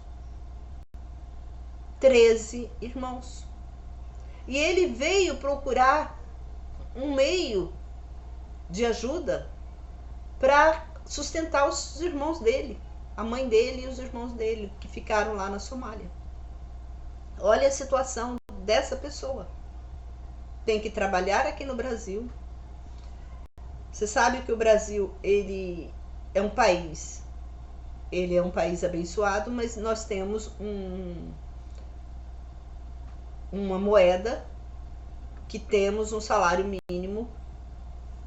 13 irmãos. E ele veio procurar um meio de ajuda para sustentar os irmãos dele, a mãe dele e os irmãos dele, que ficaram lá na Somália. Olha a situação dessa pessoa. Tem que trabalhar aqui no Brasil. Você sabe que o Brasil, ele é um país abençoado, mas nós temos uma moeda que temos um salário mínimo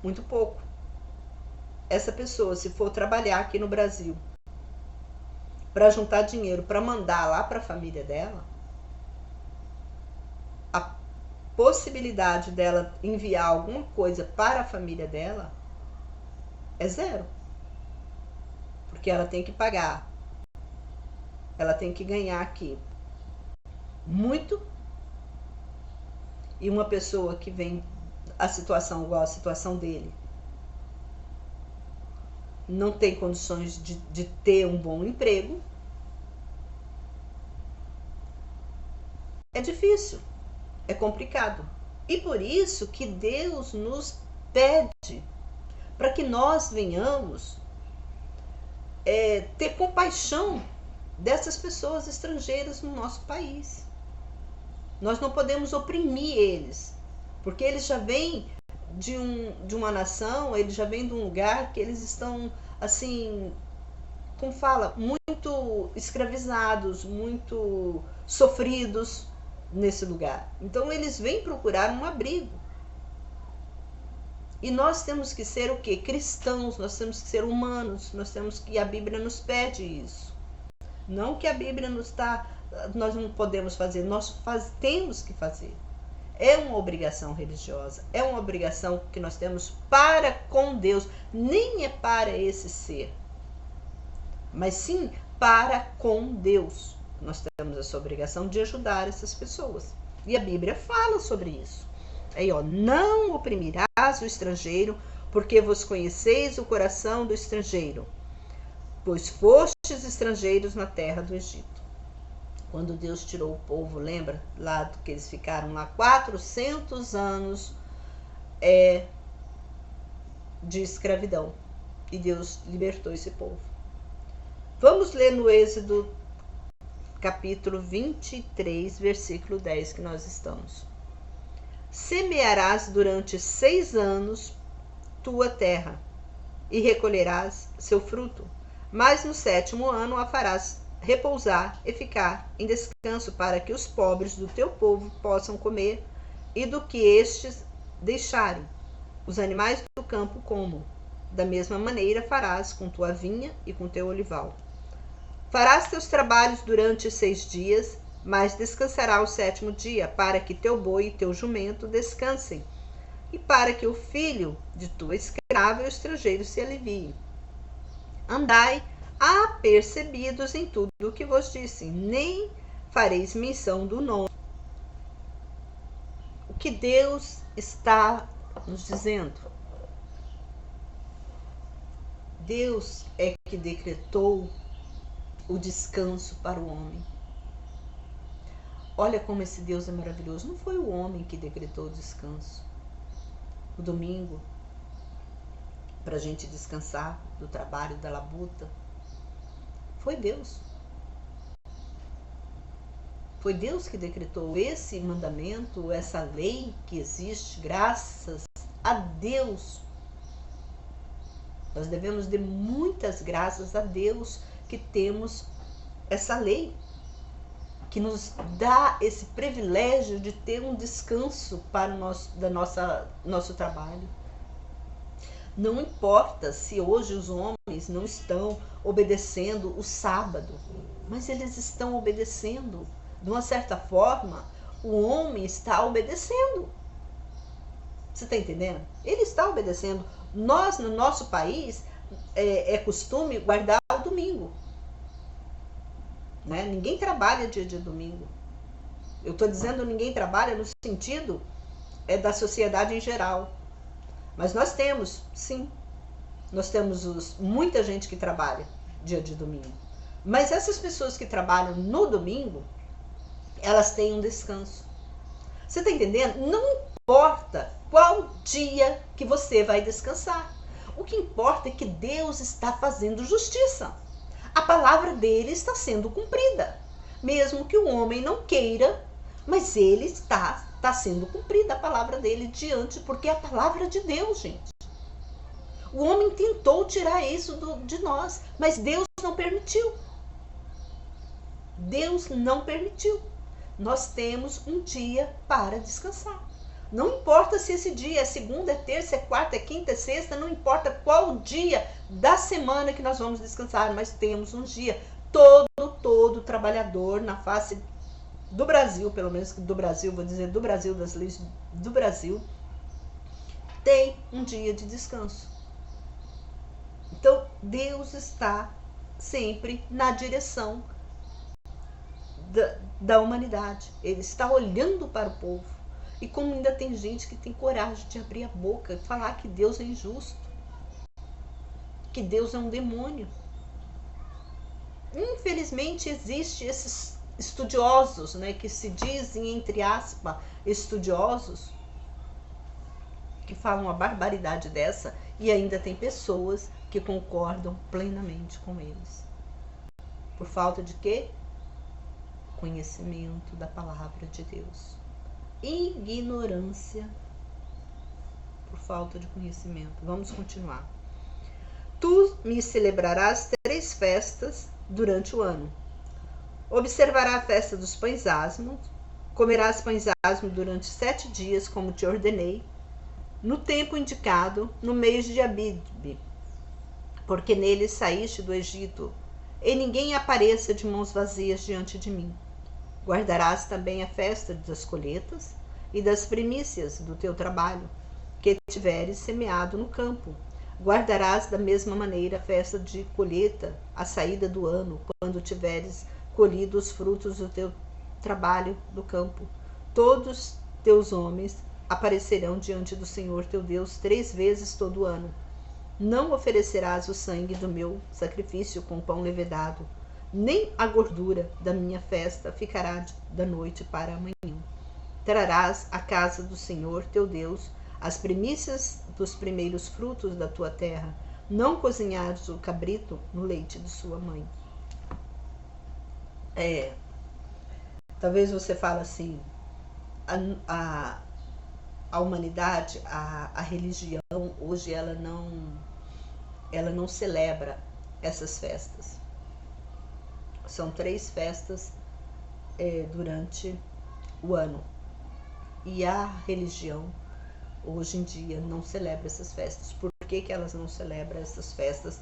muito pouco. Essa pessoa, se for trabalhar aqui no Brasil para juntar dinheiro para mandar lá para a família dela, a possibilidade dela enviar alguma coisa para a família dela é zero. Porque ela tem que pagar, ela tem que ganhar aqui muito. E uma pessoa que vem a situação igual a situação dele, não tem condições de ter um bom emprego, é difícil, é complicado. E por isso que Deus nos pede para que nós venhamos ter compaixão dessas pessoas estrangeiras no nosso país. Nós não podemos oprimir eles, porque eles já vêm de uma nação, eles já vêm de um lugar que eles estão, assim, como fala, muito escravizados, muito sofridos nesse lugar. Então eles vêm procurar um abrigo. E nós temos que ser o quê? Cristãos, nós temos que ser humanos, nós temos que, a Bíblia nos pede isso. Não que a Bíblia nós não podemos fazer, temos que fazer. É uma obrigação religiosa, é uma obrigação que nós temos para com Deus, nem é para esse ser, mas sim para com Deus. Nós temos essa obrigação de ajudar essas pessoas. E a Bíblia fala sobre isso. Aí, ó, não oprimirás o estrangeiro, porque vos conheceis o coração do estrangeiro, pois fostes estrangeiros na terra do Egito. Quando Deus tirou o povo, lembra? Lá do que eles ficaram lá 400 anos de escravidão. E Deus libertou esse povo. Vamos ler no Êxodo, capítulo 23, versículo 10, que nós estamos. Semearás durante 6 anos tua terra, e recolherás seu fruto. Mas no 7º ano a farás repousar e ficar em descanso, para que os pobres do teu povo possam comer, e do que estes deixarem, os animais do campo comam. Da mesma maneira farás com tua vinha e com teu olival. Farás teus trabalhos durante 6 dias, mas descansará o 7º dia, para que teu boi e teu jumento descansem, e para que o filho de tua escrava e o estrangeiro se aliviem. Andai apercebidos em tudo o que vos disse, nem fareis menção do nome. O que Deus está nos dizendo? Deus é que decretou o descanso para o homem. Olha como esse Deus é maravilhoso. Não foi o homem que decretou o descanso. O domingo, para a gente descansar do trabalho, da labuta, foi Deus. Foi Deus que decretou esse mandamento, essa lei que existe, graças a Deus. Nós devemos de muitas graças a Deus que temos essa lei, que nos dá esse privilégio de ter um descanso para o nosso trabalho. Não importa se hoje os homens não estão obedecendo o sábado, mas eles estão obedecendo. De uma certa forma, o homem está obedecendo. Você está entendendo? Ele está obedecendo. Nós, no nosso país, é costume guardar o domingo. Né? Ninguém trabalha dia de domingo. Eu estou dizendo ninguém trabalha no sentido da sociedade em geral. Mas nós temos, sim, nós temos muita gente que trabalha dia de domingo. Mas essas pessoas que trabalham no domingo, elas têm um descanso. Você está entendendo? Não importa qual dia que você vai descansar. O que importa é que Deus está fazendo justiça. A palavra dele está sendo cumprida. Mesmo que o homem não queira, mas ele está sendo cumprida a palavra dele diante, porque é a palavra de Deus, gente. O homem tentou tirar isso de nós, mas Deus não permitiu. Deus não permitiu. Nós temos um dia para descansar. Não importa se esse dia é segunda, é terça, é quarta, é quinta, é sexta, não importa qual dia da semana que nós vamos descansar, mas temos um dia. Todo trabalhador na face do Brasil, pelo menos do Brasil, vou dizer do Brasil, das leis do Brasil, tem um dia de descanso. Então, Deus está sempre na direção da humanidade. Ele está olhando para o povo. E como ainda tem gente que tem coragem de abrir a boca e falar que Deus é injusto, que Deus é um demônio. Infelizmente, existem esses estudiosos, né, que se dizem, entre aspas, estudiosos, que falam uma barbaridade dessa, e ainda tem pessoas que concordam plenamente com eles. Por falta de quê? Conhecimento da palavra de Deus. Ignorância por falta de conhecimento. Vamos continuar. Tu me celebrarás 3 festas durante o ano. Observará a festa dos pães asmos, comerás pães asmos durante 7 dias, como te ordenei, no tempo indicado, no mês de Abib, porque nele saíste do Egito, e ninguém apareça de mãos vazias diante de mim. Guardarás também a festa das colheitas e das primícias do teu trabalho, que tiveres semeado no campo. Guardarás da mesma maneira a festa de colheita, a saída do ano, quando tiveres colhido os frutos do teu trabalho do campo. Todos teus homens aparecerão diante do Senhor teu Deus 3 vezes todo ano. Não oferecerás o sangue do meu sacrifício com pão levedado, nem a gordura da minha festa ficará da noite para amanhã. Trarás à casa do Senhor teu Deus as primícias dos primeiros frutos da tua terra. Não cozinhares o cabrito no leite de sua mãe. Talvez você fale assim, a humanidade, a religião, hoje ela não celebra essas festas. São 3 festas durante o ano. E a religião, hoje em dia, não celebra essas festas. Por que elas não celebram essas festas,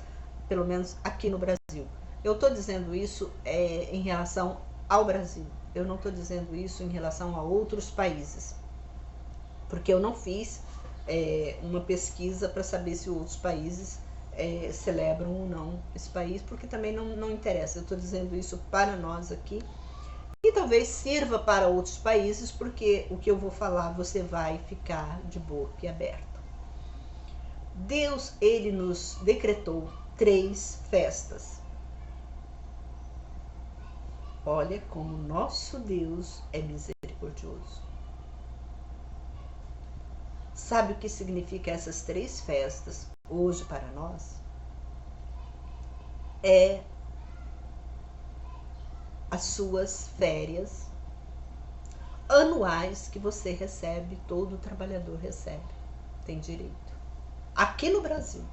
pelo menos aqui no Brasil? Eu estou dizendo isso em relação ao Brasil. Eu não estou dizendo isso em relação a outros países. Porque eu não fiz uma pesquisa para saber se outros países celebram ou não esse país, porque também não interessa. Eu estou dizendo isso para nós aqui e talvez sirva para outros países, porque o que eu vou falar você vai ficar de boca aberta. Deus, ele nos decretou 3 festas. Olha como nosso Deus é misericordioso. Sabe o que significa essas 3 festas hoje para nós? É as suas férias anuais que você recebe, todo trabalhador recebe, tem direito. Aqui no Brasil,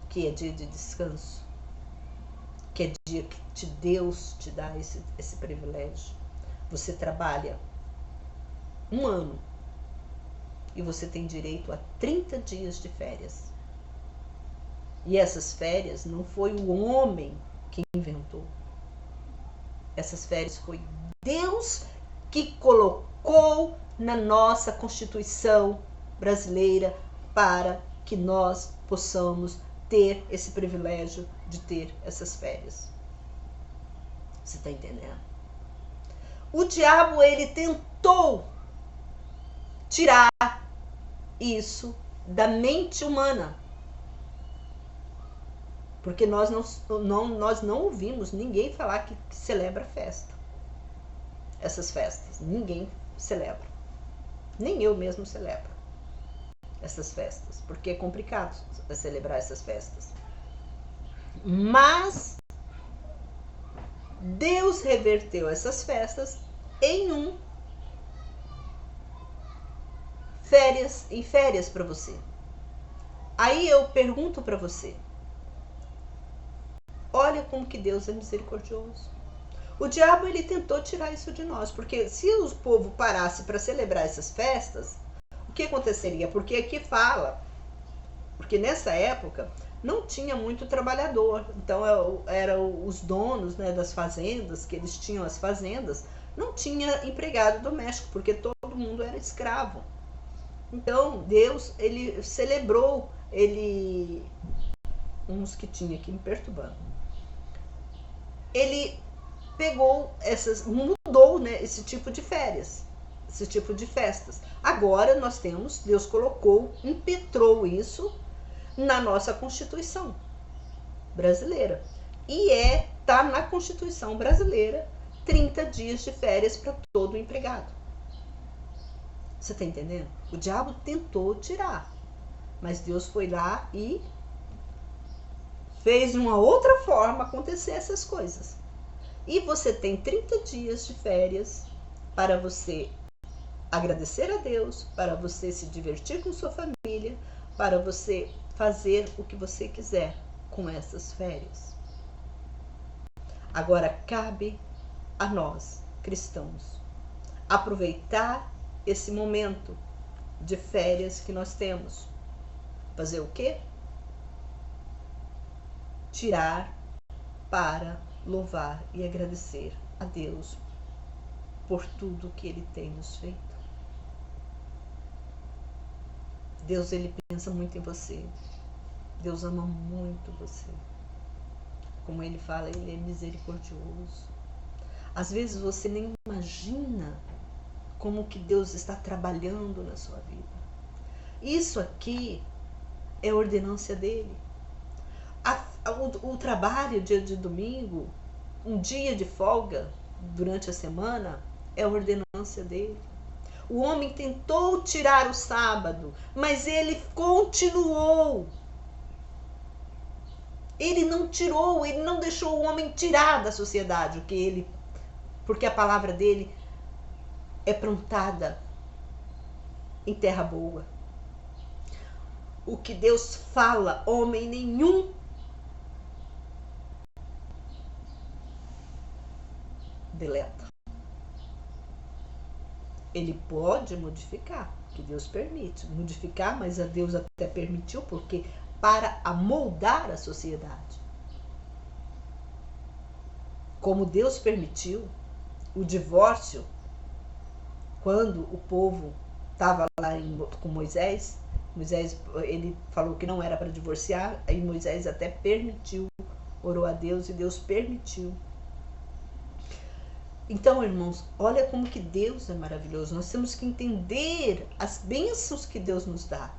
que é dia de descanso, que é dia que Deus te dá esse privilégio. Você trabalha 1 ano e você tem direito a 30 dias de férias. E essas férias não foi o homem que inventou. Essas férias foi Deus que colocou na nossa Constituição brasileira para que nós possamos ter esse privilégio de ter essas férias. Você está entendendo? O diabo, ele tentou tirar isso da mente humana. Porque nós não ouvimos ninguém falar que celebra festa. Essas festas. Ninguém celebra. Nem eu mesmo celebro essas festas. Porque é complicado celebrar essas festas. Mas Deus reverteu essas festas em férias para você. Aí eu pergunto para você. Olha como que Deus é misericordioso. O diabo, ele tentou tirar isso de nós, porque se o povo parasse para celebrar essas festas, o que aconteceria? Porque aqui fala, porque nessa época não tinha muito trabalhador, então eram os donos, né, das fazendas, que eles tinham as fazendas, não tinha empregado doméstico, porque todo mundo era escravo. Então Deus, ele celebrou, um mosquitinho aqui me perturbando, ele pegou mudou, né, esse tipo de férias, esse tipo de festas. Agora nós temos, Deus colocou, impetrou isso na nossa Constituição brasileira. E tá na Constituição brasileira 30 dias de férias para todo empregado. Você está entendendo? O diabo tentou tirar, mas Deus foi lá e fez de uma outra forma acontecer essas coisas. E você tem 30 dias de férias para você agradecer a Deus, para você se divertir com sua família, para você fazer o que você quiser com essas férias. Agora cabe a nós, cristãos, aproveitar esse momento de férias que nós temos. Fazer o quê? Tirar para louvar e agradecer a Deus por tudo que Ele tem nos feito. Deus, Ele pensa muito em você. Deus ama muito você. Como Ele fala, Ele é misericordioso. Às vezes você nem imagina como que Deus está trabalhando na sua vida. Isso aqui é ordenância dele. O trabalho, dia de domingo, um dia de folga durante a semana, é ordenância dele. O homem tentou tirar o sábado, mas ele continuou. Ele não tirou, ele não deixou o homem tirar da sociedade porque a palavra dele é plantada em terra boa. O que Deus fala, homem nenhum deleta. Ele pode modificar, que Deus permite modificar, mas a Deus até permitiu, porque para amoldar a sociedade. Como Deus permitiu o divórcio, quando o povo estava lá com Moisés, ele falou que não era para divorciar, aí Moisés até permitiu, orou a Deus e Deus permitiu. Então, irmãos, olha como que Deus é maravilhoso. Nós temos que entender as bênçãos que Deus nos dá.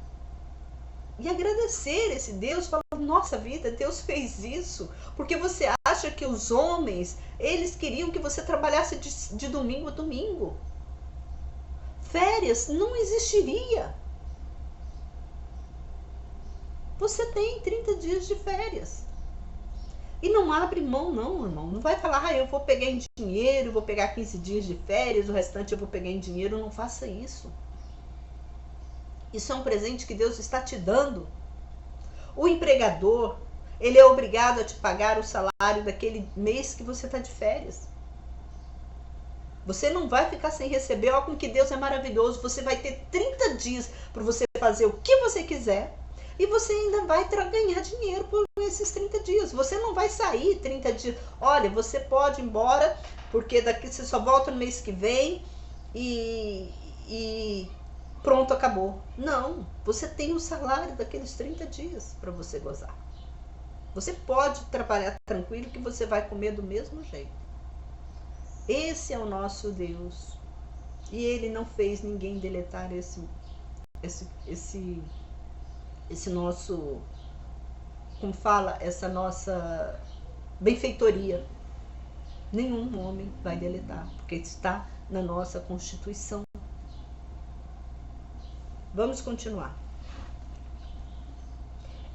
E agradecer esse Deus, falar, nossa vida, Deus fez isso. Porque você acha que os homens, eles queriam que você trabalhasse de domingo a domingo. Férias não existiria. Você tem 30 dias de férias. E não abre mão não, irmão. Não vai falar, eu vou pegar em dinheiro, vou pegar 15 dias de férias, o restante eu vou pegar em dinheiro. Não faça isso. Isso é um presente que Deus está te dando. O empregador, ele é obrigado a te pagar o salário daquele mês que você está de férias. Você não vai ficar sem receber. Olha como que Deus é maravilhoso. Você vai ter 30 dias para você fazer o que você quiser. E você ainda vai ganhar dinheiro por esses 30 dias. Você não vai sair 30 dias. Olha, você pode ir embora, porque daqui você só volta no mês que vem e pronto, acabou. Não, você tem o salário daqueles 30 dias para você gozar. Você pode trabalhar tranquilo que você vai comer do mesmo jeito. Esse é o nosso Deus. E Ele não fez ninguém deletar esse nosso, como fala, essa nossa benfeitoria. Nenhum homem vai deletar, porque está na nossa Constituição. Vamos continuar.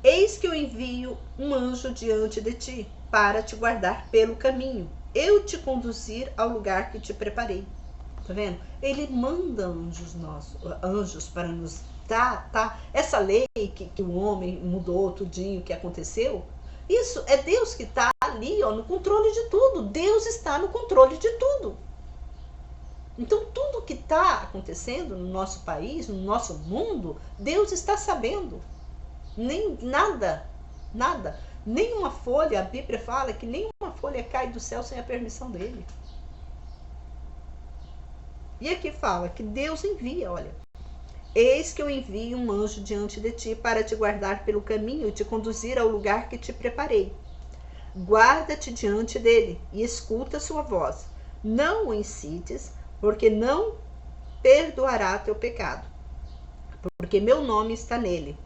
Eis que eu envio um anjo diante de ti, para te guardar pelo caminho, eu te conduzir ao lugar que te preparei. Tá vendo? Ele manda anjos para nos tá? Essa lei que o homem mudou tudinho, que aconteceu, isso é Deus que está ali, ó, no controle de tudo. Deus está no controle de tudo. Então, tudo que está acontecendo no nosso país, no nosso mundo, Deus está sabendo. Nem nada, nada. Nenhuma folha, a Bíblia fala que nenhuma folha cai do céu sem a permissão dele. E aqui fala que Deus envia, olha. Eis que eu envio um anjo diante de ti para te guardar pelo caminho e te conduzir ao lugar que te preparei. Guarda-te diante dele e escuta sua voz. Não o incites, porque não perdoará teu pecado, porque meu nome está nele.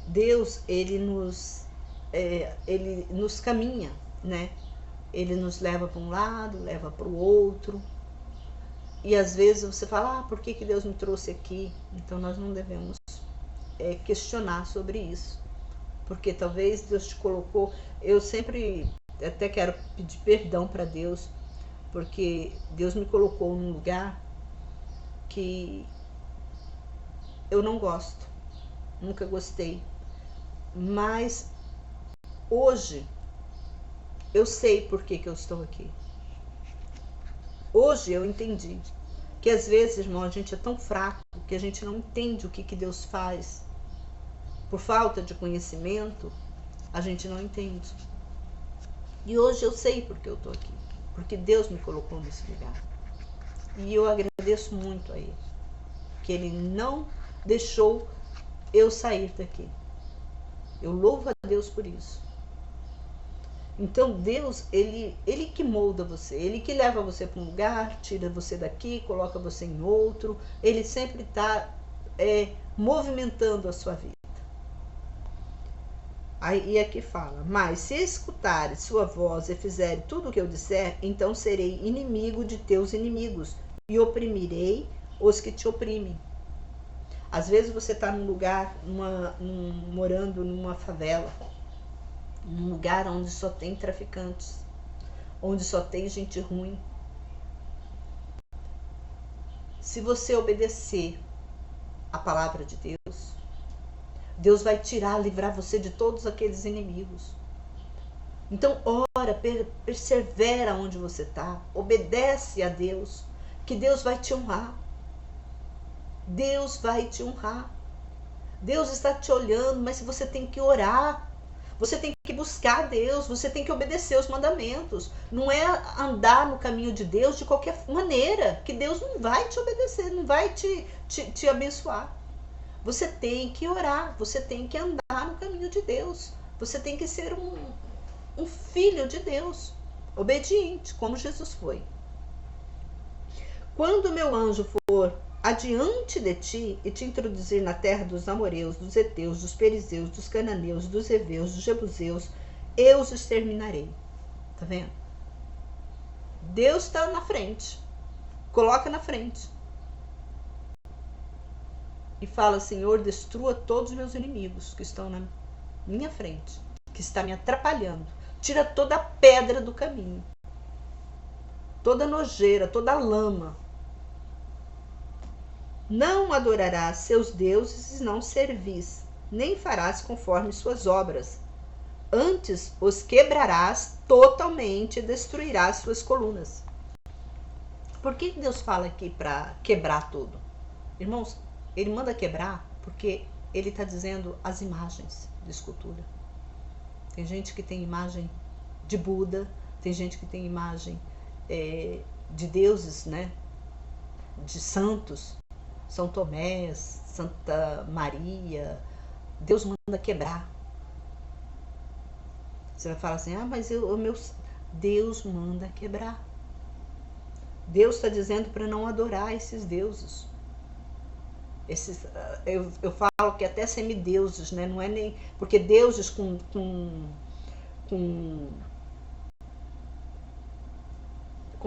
Deus, ele nos caminha, né? Ele nos leva para um lado, leva para o outro. E às vezes você fala, por que Deus me trouxe aqui? Então nós não devemos questionar sobre isso. Porque talvez Deus te colocou... Eu sempre até quero pedir perdão para Deus, porque Deus me colocou num lugar que eu não gosto. Nunca gostei. Mas hoje eu sei por que eu estou aqui. Hoje eu entendi que às vezes, irmão, a gente é tão fraco que a gente não entende o que Deus faz. Por falta de conhecimento, a gente não entende. E hoje eu sei por que eu estou aqui. Porque Deus me colocou nesse lugar. E eu agradeço muito a Ele. Que Ele não deixou eu sair daqui. Eu louvo a Deus por isso. Então Deus, ele que molda você, Ele que leva você para um lugar, tira você daqui, coloca você em outro. Ele sempre está movimentando a sua vida. Aí aqui fala, mas se escutares sua voz e fizeres tudo o que eu disser, então serei inimigo de teus inimigos e oprimirei os que te oprimem. Às vezes você está num lugar, morando numa favela, num lugar onde só tem traficantes, onde só tem gente ruim. Se você obedecer a palavra de Deus, Deus vai livrar você de todos aqueles inimigos. Então ora, persevera onde você está, obedece a Deus, que Deus vai te honrar. Deus vai te honrar. Deus está te olhando, mas você tem que orar. Você tem que buscar Deus, você tem que obedecer os mandamentos. Não é andar no caminho de Deus de qualquer maneira, que Deus não vai te obedecer, não vai te abençoar. Você tem que orar, você tem que andar no caminho de Deus. Você tem que ser um filho de Deus, obediente, como Jesus foi. Quando o meu anjo for adiante de ti e te introduzir na terra dos amoreus, dos heteus, dos perizeus, dos cananeus, dos heveus, dos jebuseus, eu os exterminarei. Tá vendo? Deus está na frente. Coloca na frente. E fala, Senhor, destrua todos os meus inimigos que estão na minha frente, que está me atrapalhando. Tira toda a pedra do caminho. Toda nojeira, toda lama. Não adorarás seus deuses e não servis, nem farás conforme suas obras. Antes os quebrarás totalmente e destruirás suas colunas. Por que Deus fala aqui para quebrar tudo? Irmãos, Ele manda quebrar porque Ele está dizendo as imagens de escultura. Tem gente que tem imagem de Buda, tem gente que tem imagem de deuses, né? De santos. São Tomé, Santa Maria. Deus manda quebrar. Você vai falar assim, mas Deus manda quebrar. Deus está dizendo para não adorar esses deuses. Eu falo que até semideuses, né? Não é nem... Porque deuses como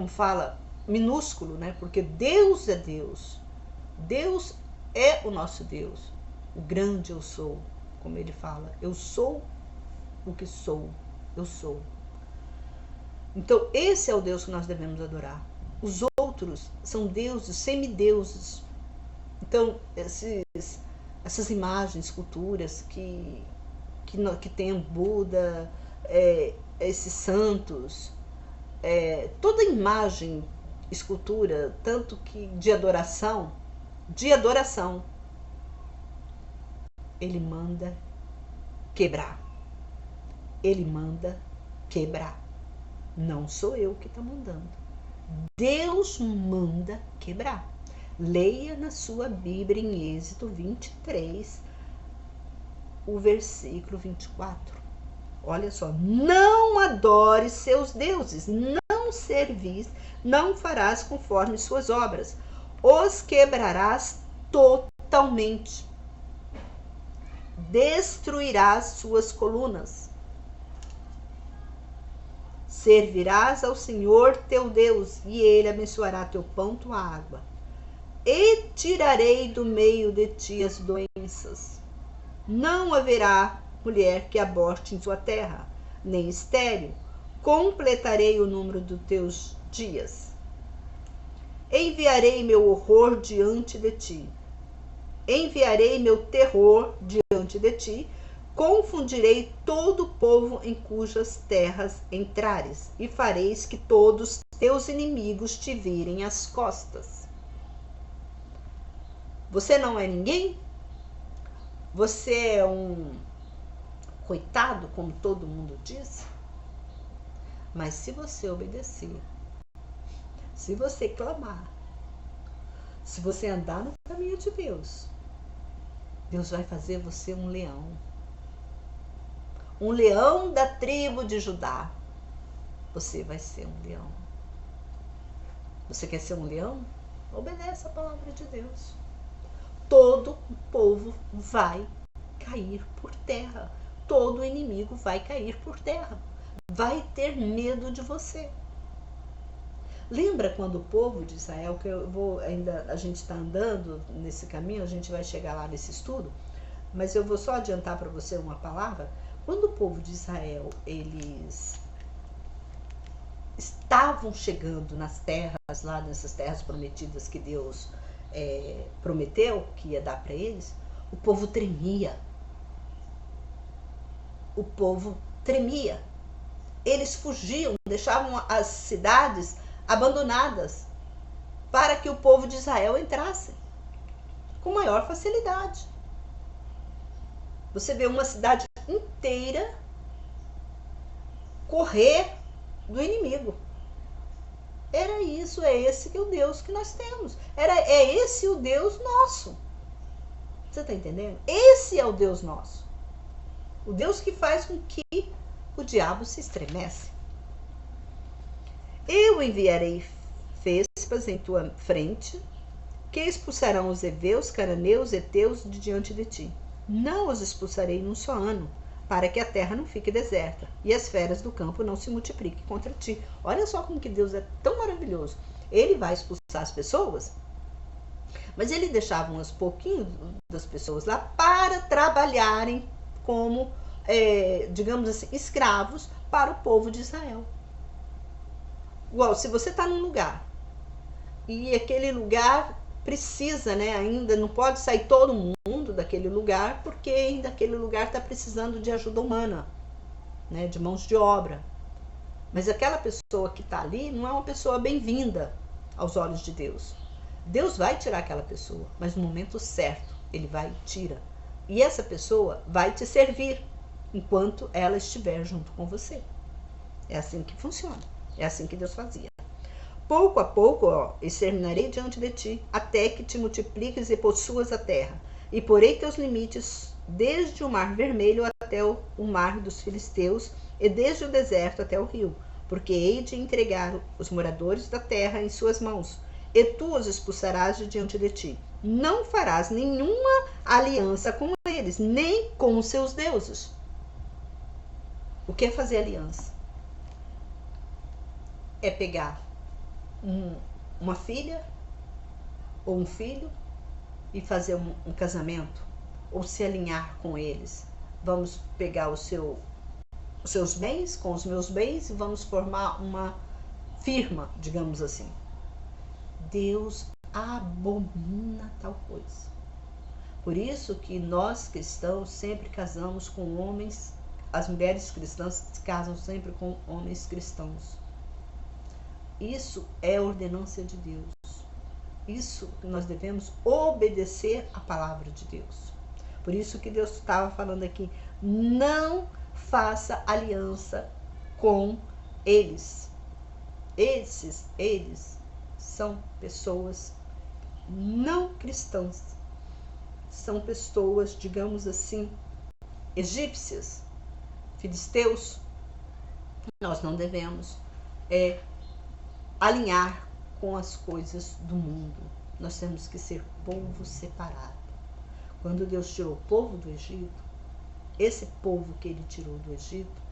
fala, minúsculo, né? Porque Deus é Deus. Deus é o nosso Deus, o grande eu sou, como ele fala. Eu sou o que sou, eu sou. Então esse é o Deus que nós devemos adorar. Os outros são deuses, semideuses. Então essas imagens, esculturas que tem Buda, esses santos, toda imagem, escultura, tanto que de adoração, ele manda quebrar. Ele manda quebrar. Não sou eu que está mandando. Deus manda quebrar. Leia na sua Bíblia em Êxodo 23, o versículo 24. Olha só, não adores seus deuses, não servis, não farás conforme suas obras, os quebrarás totalmente, destruirás suas colunas, servirás ao Senhor teu Deus, e ele abençoará teu pão, tua água, e tirarei do meio de ti as doenças. Não haverá mulher que aborte em sua terra, nem estéril. Completarei o número dos teus dias. Enviarei meu horror diante de ti. Enviarei meu terror diante de ti. Confundirei todo o povo em cujas terras entrares, e fareis que todos teus inimigos te virem as costas. Você não é ninguém? Você é um coitado, como todo mundo diz? Mas se você obedecer, se você clamar, se você andar no caminho de Deus, Deus vai fazer você um leão. Um leão da tribo de Judá. Você vai ser um leão. Você quer ser um leão? Obedece a palavra de Deus. Todo o povo vai cair por terra. Todo inimigo vai cair por terra. Vai ter medo de você. Lembra quando o povo de Israel, que a gente está andando nesse caminho, a gente vai chegar lá nesse estudo, mas eu vou só adiantar para você uma palavra. Quando o povo de Israel, eles estavam chegando nas terras, lá nessas terras prometidas que Deus prometeu que ia dar para eles, o povo tremia. O povo tremia. Eles fugiam, deixavam as cidades abandonadas para que o povo de Israel entrasse com maior facilidade. Você vê uma cidade inteira correr do inimigo. Era isso, é esse que é o Deus que nós temos. É esse o Deus nosso. Você está entendendo? Esse é o Deus nosso. O Deus que faz com que o diabo se estremece. Eu enviarei vespas em tua frente, que expulsarão os heveus, cananeus, heteus de diante de ti. Não os expulsarei num só ano, para que a terra não fique deserta e as feras do campo não se multipliquem contra ti. Olha só como que Deus é tão maravilhoso. Ele vai expulsar as pessoas, mas ele deixava uns pouquinhos das pessoas lá para trabalharem como, digamos assim, escravos para o povo de Israel. Igual, se você está num lugar e aquele lugar precisa, ainda não pode sair todo mundo daquele lugar, porque ainda aquele lugar está precisando de ajuda humana, de mãos de obra. Mas aquela pessoa que está ali não é uma pessoa bem-vinda aos olhos de Deus. Deus vai tirar aquela pessoa, mas no momento certo ele vai e tira. E essa pessoa vai te servir enquanto ela estiver junto com você. É assim que funciona. É assim que Deus fazia. Pouco a pouco, exterminarei diante de ti, até que te multipliques e possuas a terra. E porei teus limites desde o mar vermelho até o mar dos filisteus, e desde o deserto até o rio, porque hei de entregar os moradores da terra em suas mãos, e tu os expulsarás de diante de ti. Não farás nenhuma aliança com eles, nem com os seus deuses. O que é fazer aliança? É pegar uma filha ou um filho e fazer um casamento, ou se alinhar com eles. Vamos pegar os seus bens com os meus bens e vamos formar uma firma, digamos assim. Deus abomina tal coisa. Por isso que nós cristãos sempre casamos com homens as mulheres cristãs se casam sempre com homens cristãos. Isso é ordenança de Deus. Isso nós devemos obedecer à palavra de Deus. Por isso que Deus estava falando aqui, não faça aliança com eles. Eles são pessoas não cristãs. São pessoas, digamos assim, egípcias, filisteus. Nós não devemos alinhar com as coisas do mundo. Nós temos que ser povo separado. Quando Deus tirou o povo do Egito, esse povo que ele tirou do Egito,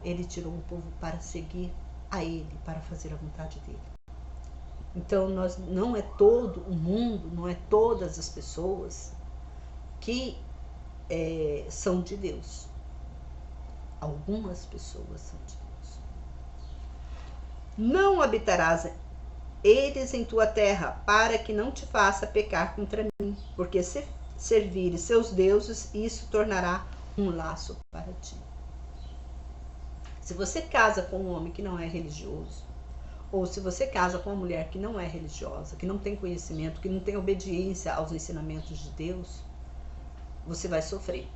ele tirou um povo para seguir a ele, para fazer a vontade dele. Então, não é todo o mundo, não é todas as pessoas que são de Deus. Algumas pessoas são de Deus. Não habitarás eles em tua terra, para que não te faça pecar contra mim, porque se servires seus deuses, isso tornará um laço para ti. Se você casa com um homem que não é religioso, ou se você casa com uma mulher que não é religiosa, que não tem conhecimento, que não tem obediência aos ensinamentos de Deus, você vai sofrer.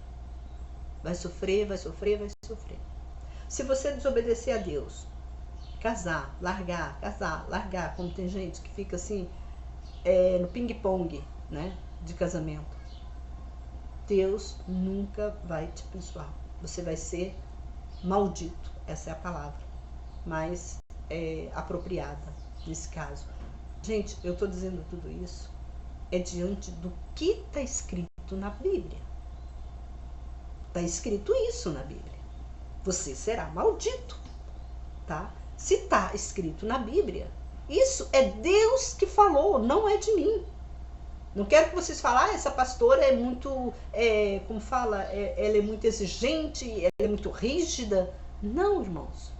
Vai sofrer, vai sofrer, vai sofrer. Se você desobedecer a Deus, casar, largar, como tem gente que fica assim, no ping-pong, né, de casamento, Deus nunca vai te abençoar. Você vai ser maldito, essa é a palavra mais apropriada nesse caso. Gente, eu estou dizendo tudo isso diante do que está escrito na Bíblia. Está escrito isso na Bíblia. Você será maldito, tá? Se está escrito na Bíblia, isso é Deus que falou, não é de mim. Não quero que vocês falem, essa pastora é muito, como fala, ela é muito exigente, ela é muito rígida. Não, irmãos.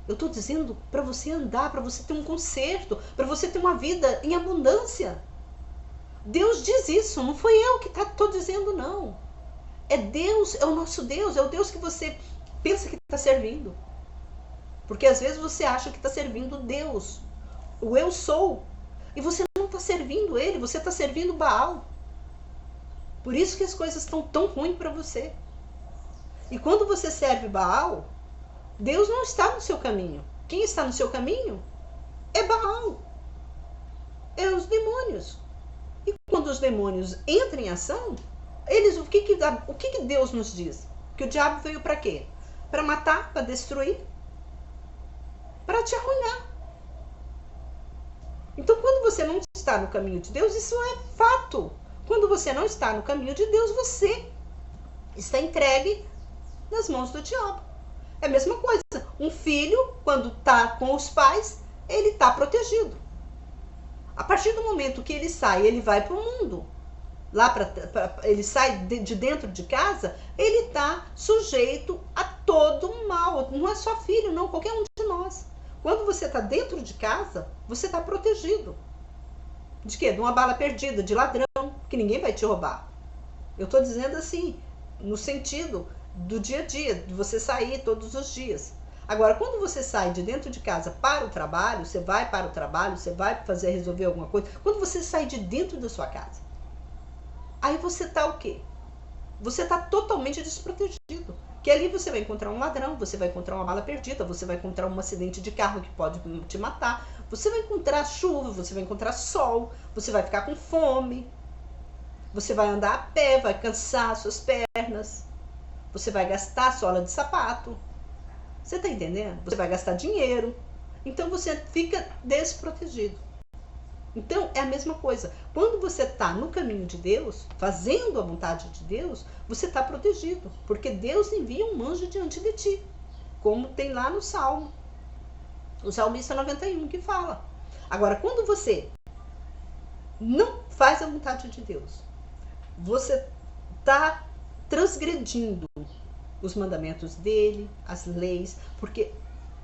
Eu estou dizendo para você andar, para você ter um conserto, para você ter uma vida em abundância. Deus diz isso, não foi eu que estou dizendo, não. É Deus, é o nosso Deus, é o Deus que você pensa que está servindo. Porque às vezes você acha que está servindo Deus, o eu sou, e você não está servindo ele, você está servindo Baal. Por isso que as coisas estão tão ruins para você. E quando você serve Baal, Deus não está no seu caminho. Quem está no seu caminho é Baal, é os demônios. E quando os demônios entram em ação, o que Deus nos diz? Que o diabo veio para quê? Para matar, para destruir, para te arruinar. Então, quando você não está no caminho de Deus, isso é fato. Quando você não está no caminho de Deus, você está entregue nas mãos do diabo. É a mesma coisa. Um filho, quando está com os pais, ele está protegido. A partir do momento que ele sai, ele vai para o mundo. Ele sai de dentro de casa, ele está sujeito a todo o mal. Não é só filho, não, qualquer um de nós. Quando você está dentro de casa, você está protegido. De quê? De uma bala perdida, de ladrão, que ninguém vai te roubar. Eu estou dizendo assim, no sentido do dia a dia, de você sair todos os dias. Agora, quando você sai de dentro de casa para o trabalho, você vai para o trabalho, você vai resolver alguma coisa. Quando você sai de dentro da sua casa, aí você está o quê? Você está totalmente desprotegido. Que ali você vai encontrar um ladrão, você vai encontrar uma bala perdida, você vai encontrar um acidente de carro que pode te matar, você vai encontrar chuva, você vai encontrar sol, você vai ficar com fome, você vai andar a pé, vai cansar suas pernas, você vai gastar sola de sapato. Você está entendendo? Você vai gastar dinheiro. Então você fica desprotegido. Então é a mesma coisa. Quando você está no caminho de Deus, fazendo a vontade de Deus, você está protegido. Porque Deus envia um anjo diante de ti. Como tem lá no Salmo. O Salmista 91 que fala. Agora, quando você não faz a vontade de Deus, você está transgredindo os mandamentos dele, as leis, porque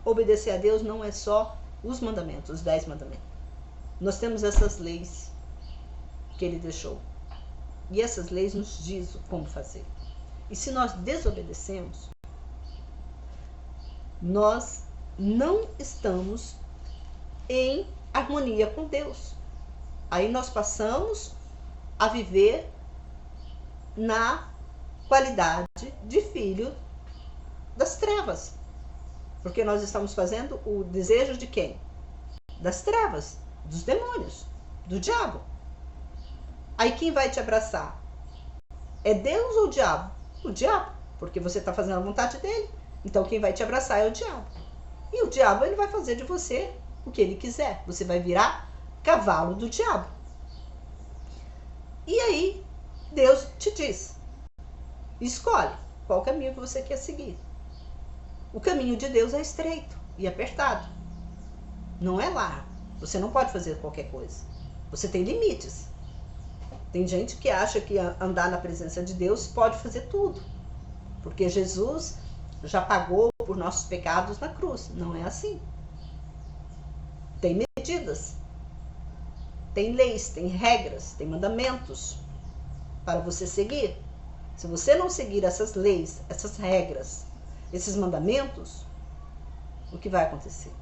obedecer a Deus não é só os mandamentos, os 10 mandamentos. Nós temos essas leis que ele deixou. E essas leis nos dizem como fazer. E se nós desobedecemos, nós não estamos em harmonia com Deus. Aí nós passamos a viver na qualidade de filho das trevas. Porque nós estamos fazendo o desejo de quem? Das trevas, dos demônios, do diabo. Aí quem vai te abraçar? É Deus ou o diabo? O diabo, porque você está fazendo a vontade dele. Então quem vai te abraçar é o diabo. E o diabo, ele vai fazer de você o que ele quiser. Você vai virar cavalo do diabo. E aí Deus te diz, escolhe qual caminho que você quer seguir. O caminho de Deus é estreito e apertado. Não é largo. Você não pode fazer qualquer coisa. Você tem limites. Tem gente que acha que andar na presença de Deus pode fazer tudo. Porque Jesus já pagou por nossos pecados na cruz. Não é assim. Tem medidas. Tem leis, tem regras, tem mandamentos para você seguir. Se você não seguir essas leis, essas regras, esses mandamentos, o que vai acontecer?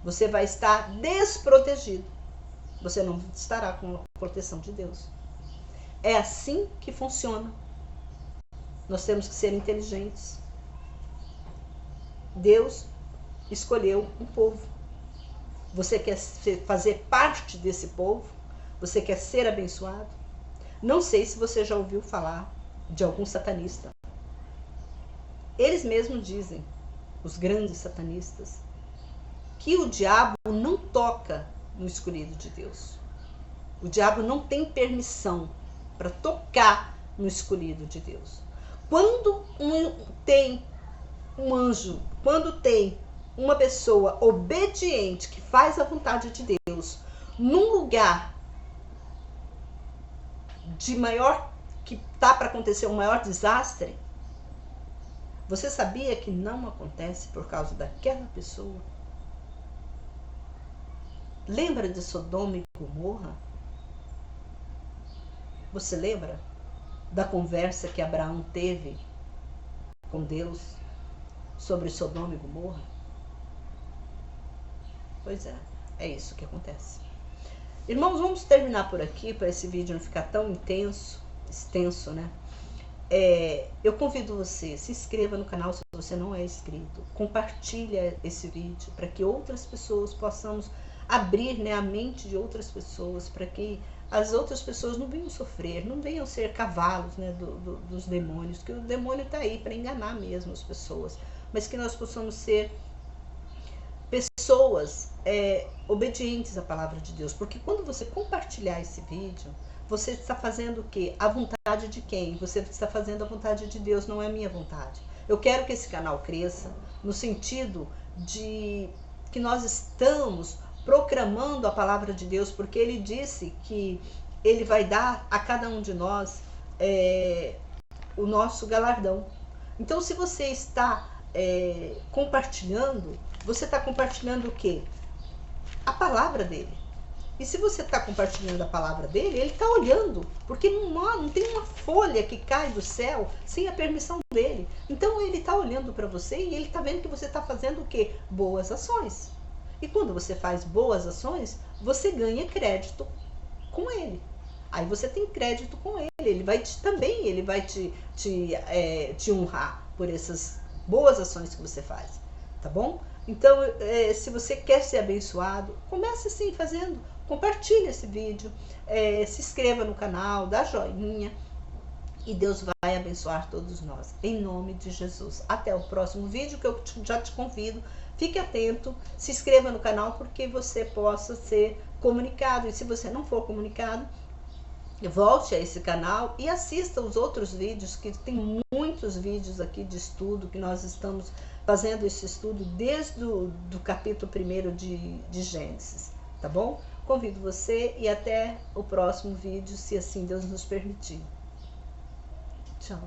Você vai estar desprotegido. Você não estará com a proteção de Deus. É assim que funciona. Nós temos que ser inteligentes. Deus escolheu um povo. Você quer fazer parte desse povo? Você quer ser abençoado? Não sei se você já ouviu falar de algum satanista. Eles mesmos dizem, os grandes satanistas, que o diabo não toca no escolhido de Deus. O diabo não tem permissão para tocar no escolhido de Deus. Quando tem um anjo, quando tem uma pessoa obediente que faz a vontade de Deus, num lugar de maior, que está para acontecer um maior desastre, você sabia que não acontece por causa daquela pessoa? Lembra de Sodoma e Gomorra? Você lembra da conversa que Abraão teve com Deus sobre Sodoma e Gomorra? Pois é isso que acontece. Irmãos, vamos terminar por aqui, para esse vídeo não ficar tão extenso, né? Eu convido você, se inscreva no canal se você não é inscrito. Compartilha esse vídeo para que outras pessoas possamos abrir, né, a mente de outras pessoas, para que as outras pessoas não venham sofrer, não venham ser cavalos, né, dos demônios, que o demônio está aí para enganar mesmo as pessoas, mas que nós possamos ser pessoas obedientes à palavra de Deus, porque quando você compartilhar esse vídeo, você está fazendo o quê? A vontade de quem? Você está fazendo a vontade de Deus, não é a minha vontade. Eu quero que esse canal cresça, no sentido de que nós estamos proclamando a palavra de Deus, porque Ele disse que Ele vai dar a cada um de nós o nosso galardão. Então, se você está compartilhando, você está compartilhando o quê? A palavra dele. E se você está compartilhando a palavra dele, ele está olhando, porque não tem uma folha que cai do céu sem a permissão dele. Então ele está olhando para você e ele está vendo que você está fazendo o quê? Boas ações. E quando você faz boas ações, você ganha crédito com ele. Aí você tem crédito com ele. Ele vai te honrar por essas boas ações que você faz. Tá bom? Então, se você quer ser abençoado, comece assim fazendo. Compartilhe esse vídeo, se inscreva no canal, dá joinha e Deus vai abençoar todos nós, em nome de Jesus. Até o próximo vídeo, que eu já te convido, fique atento, se inscreva no canal porque você possa ser comunicado, e se você não for comunicado, volte a esse canal e assista os outros vídeos, que tem muitos vídeos aqui de estudo, que nós estamos fazendo esse estudo desde do capítulo 1 de Gênesis, tá bom? Convido você e até o próximo vídeo, se assim Deus nos permitir. Tchau.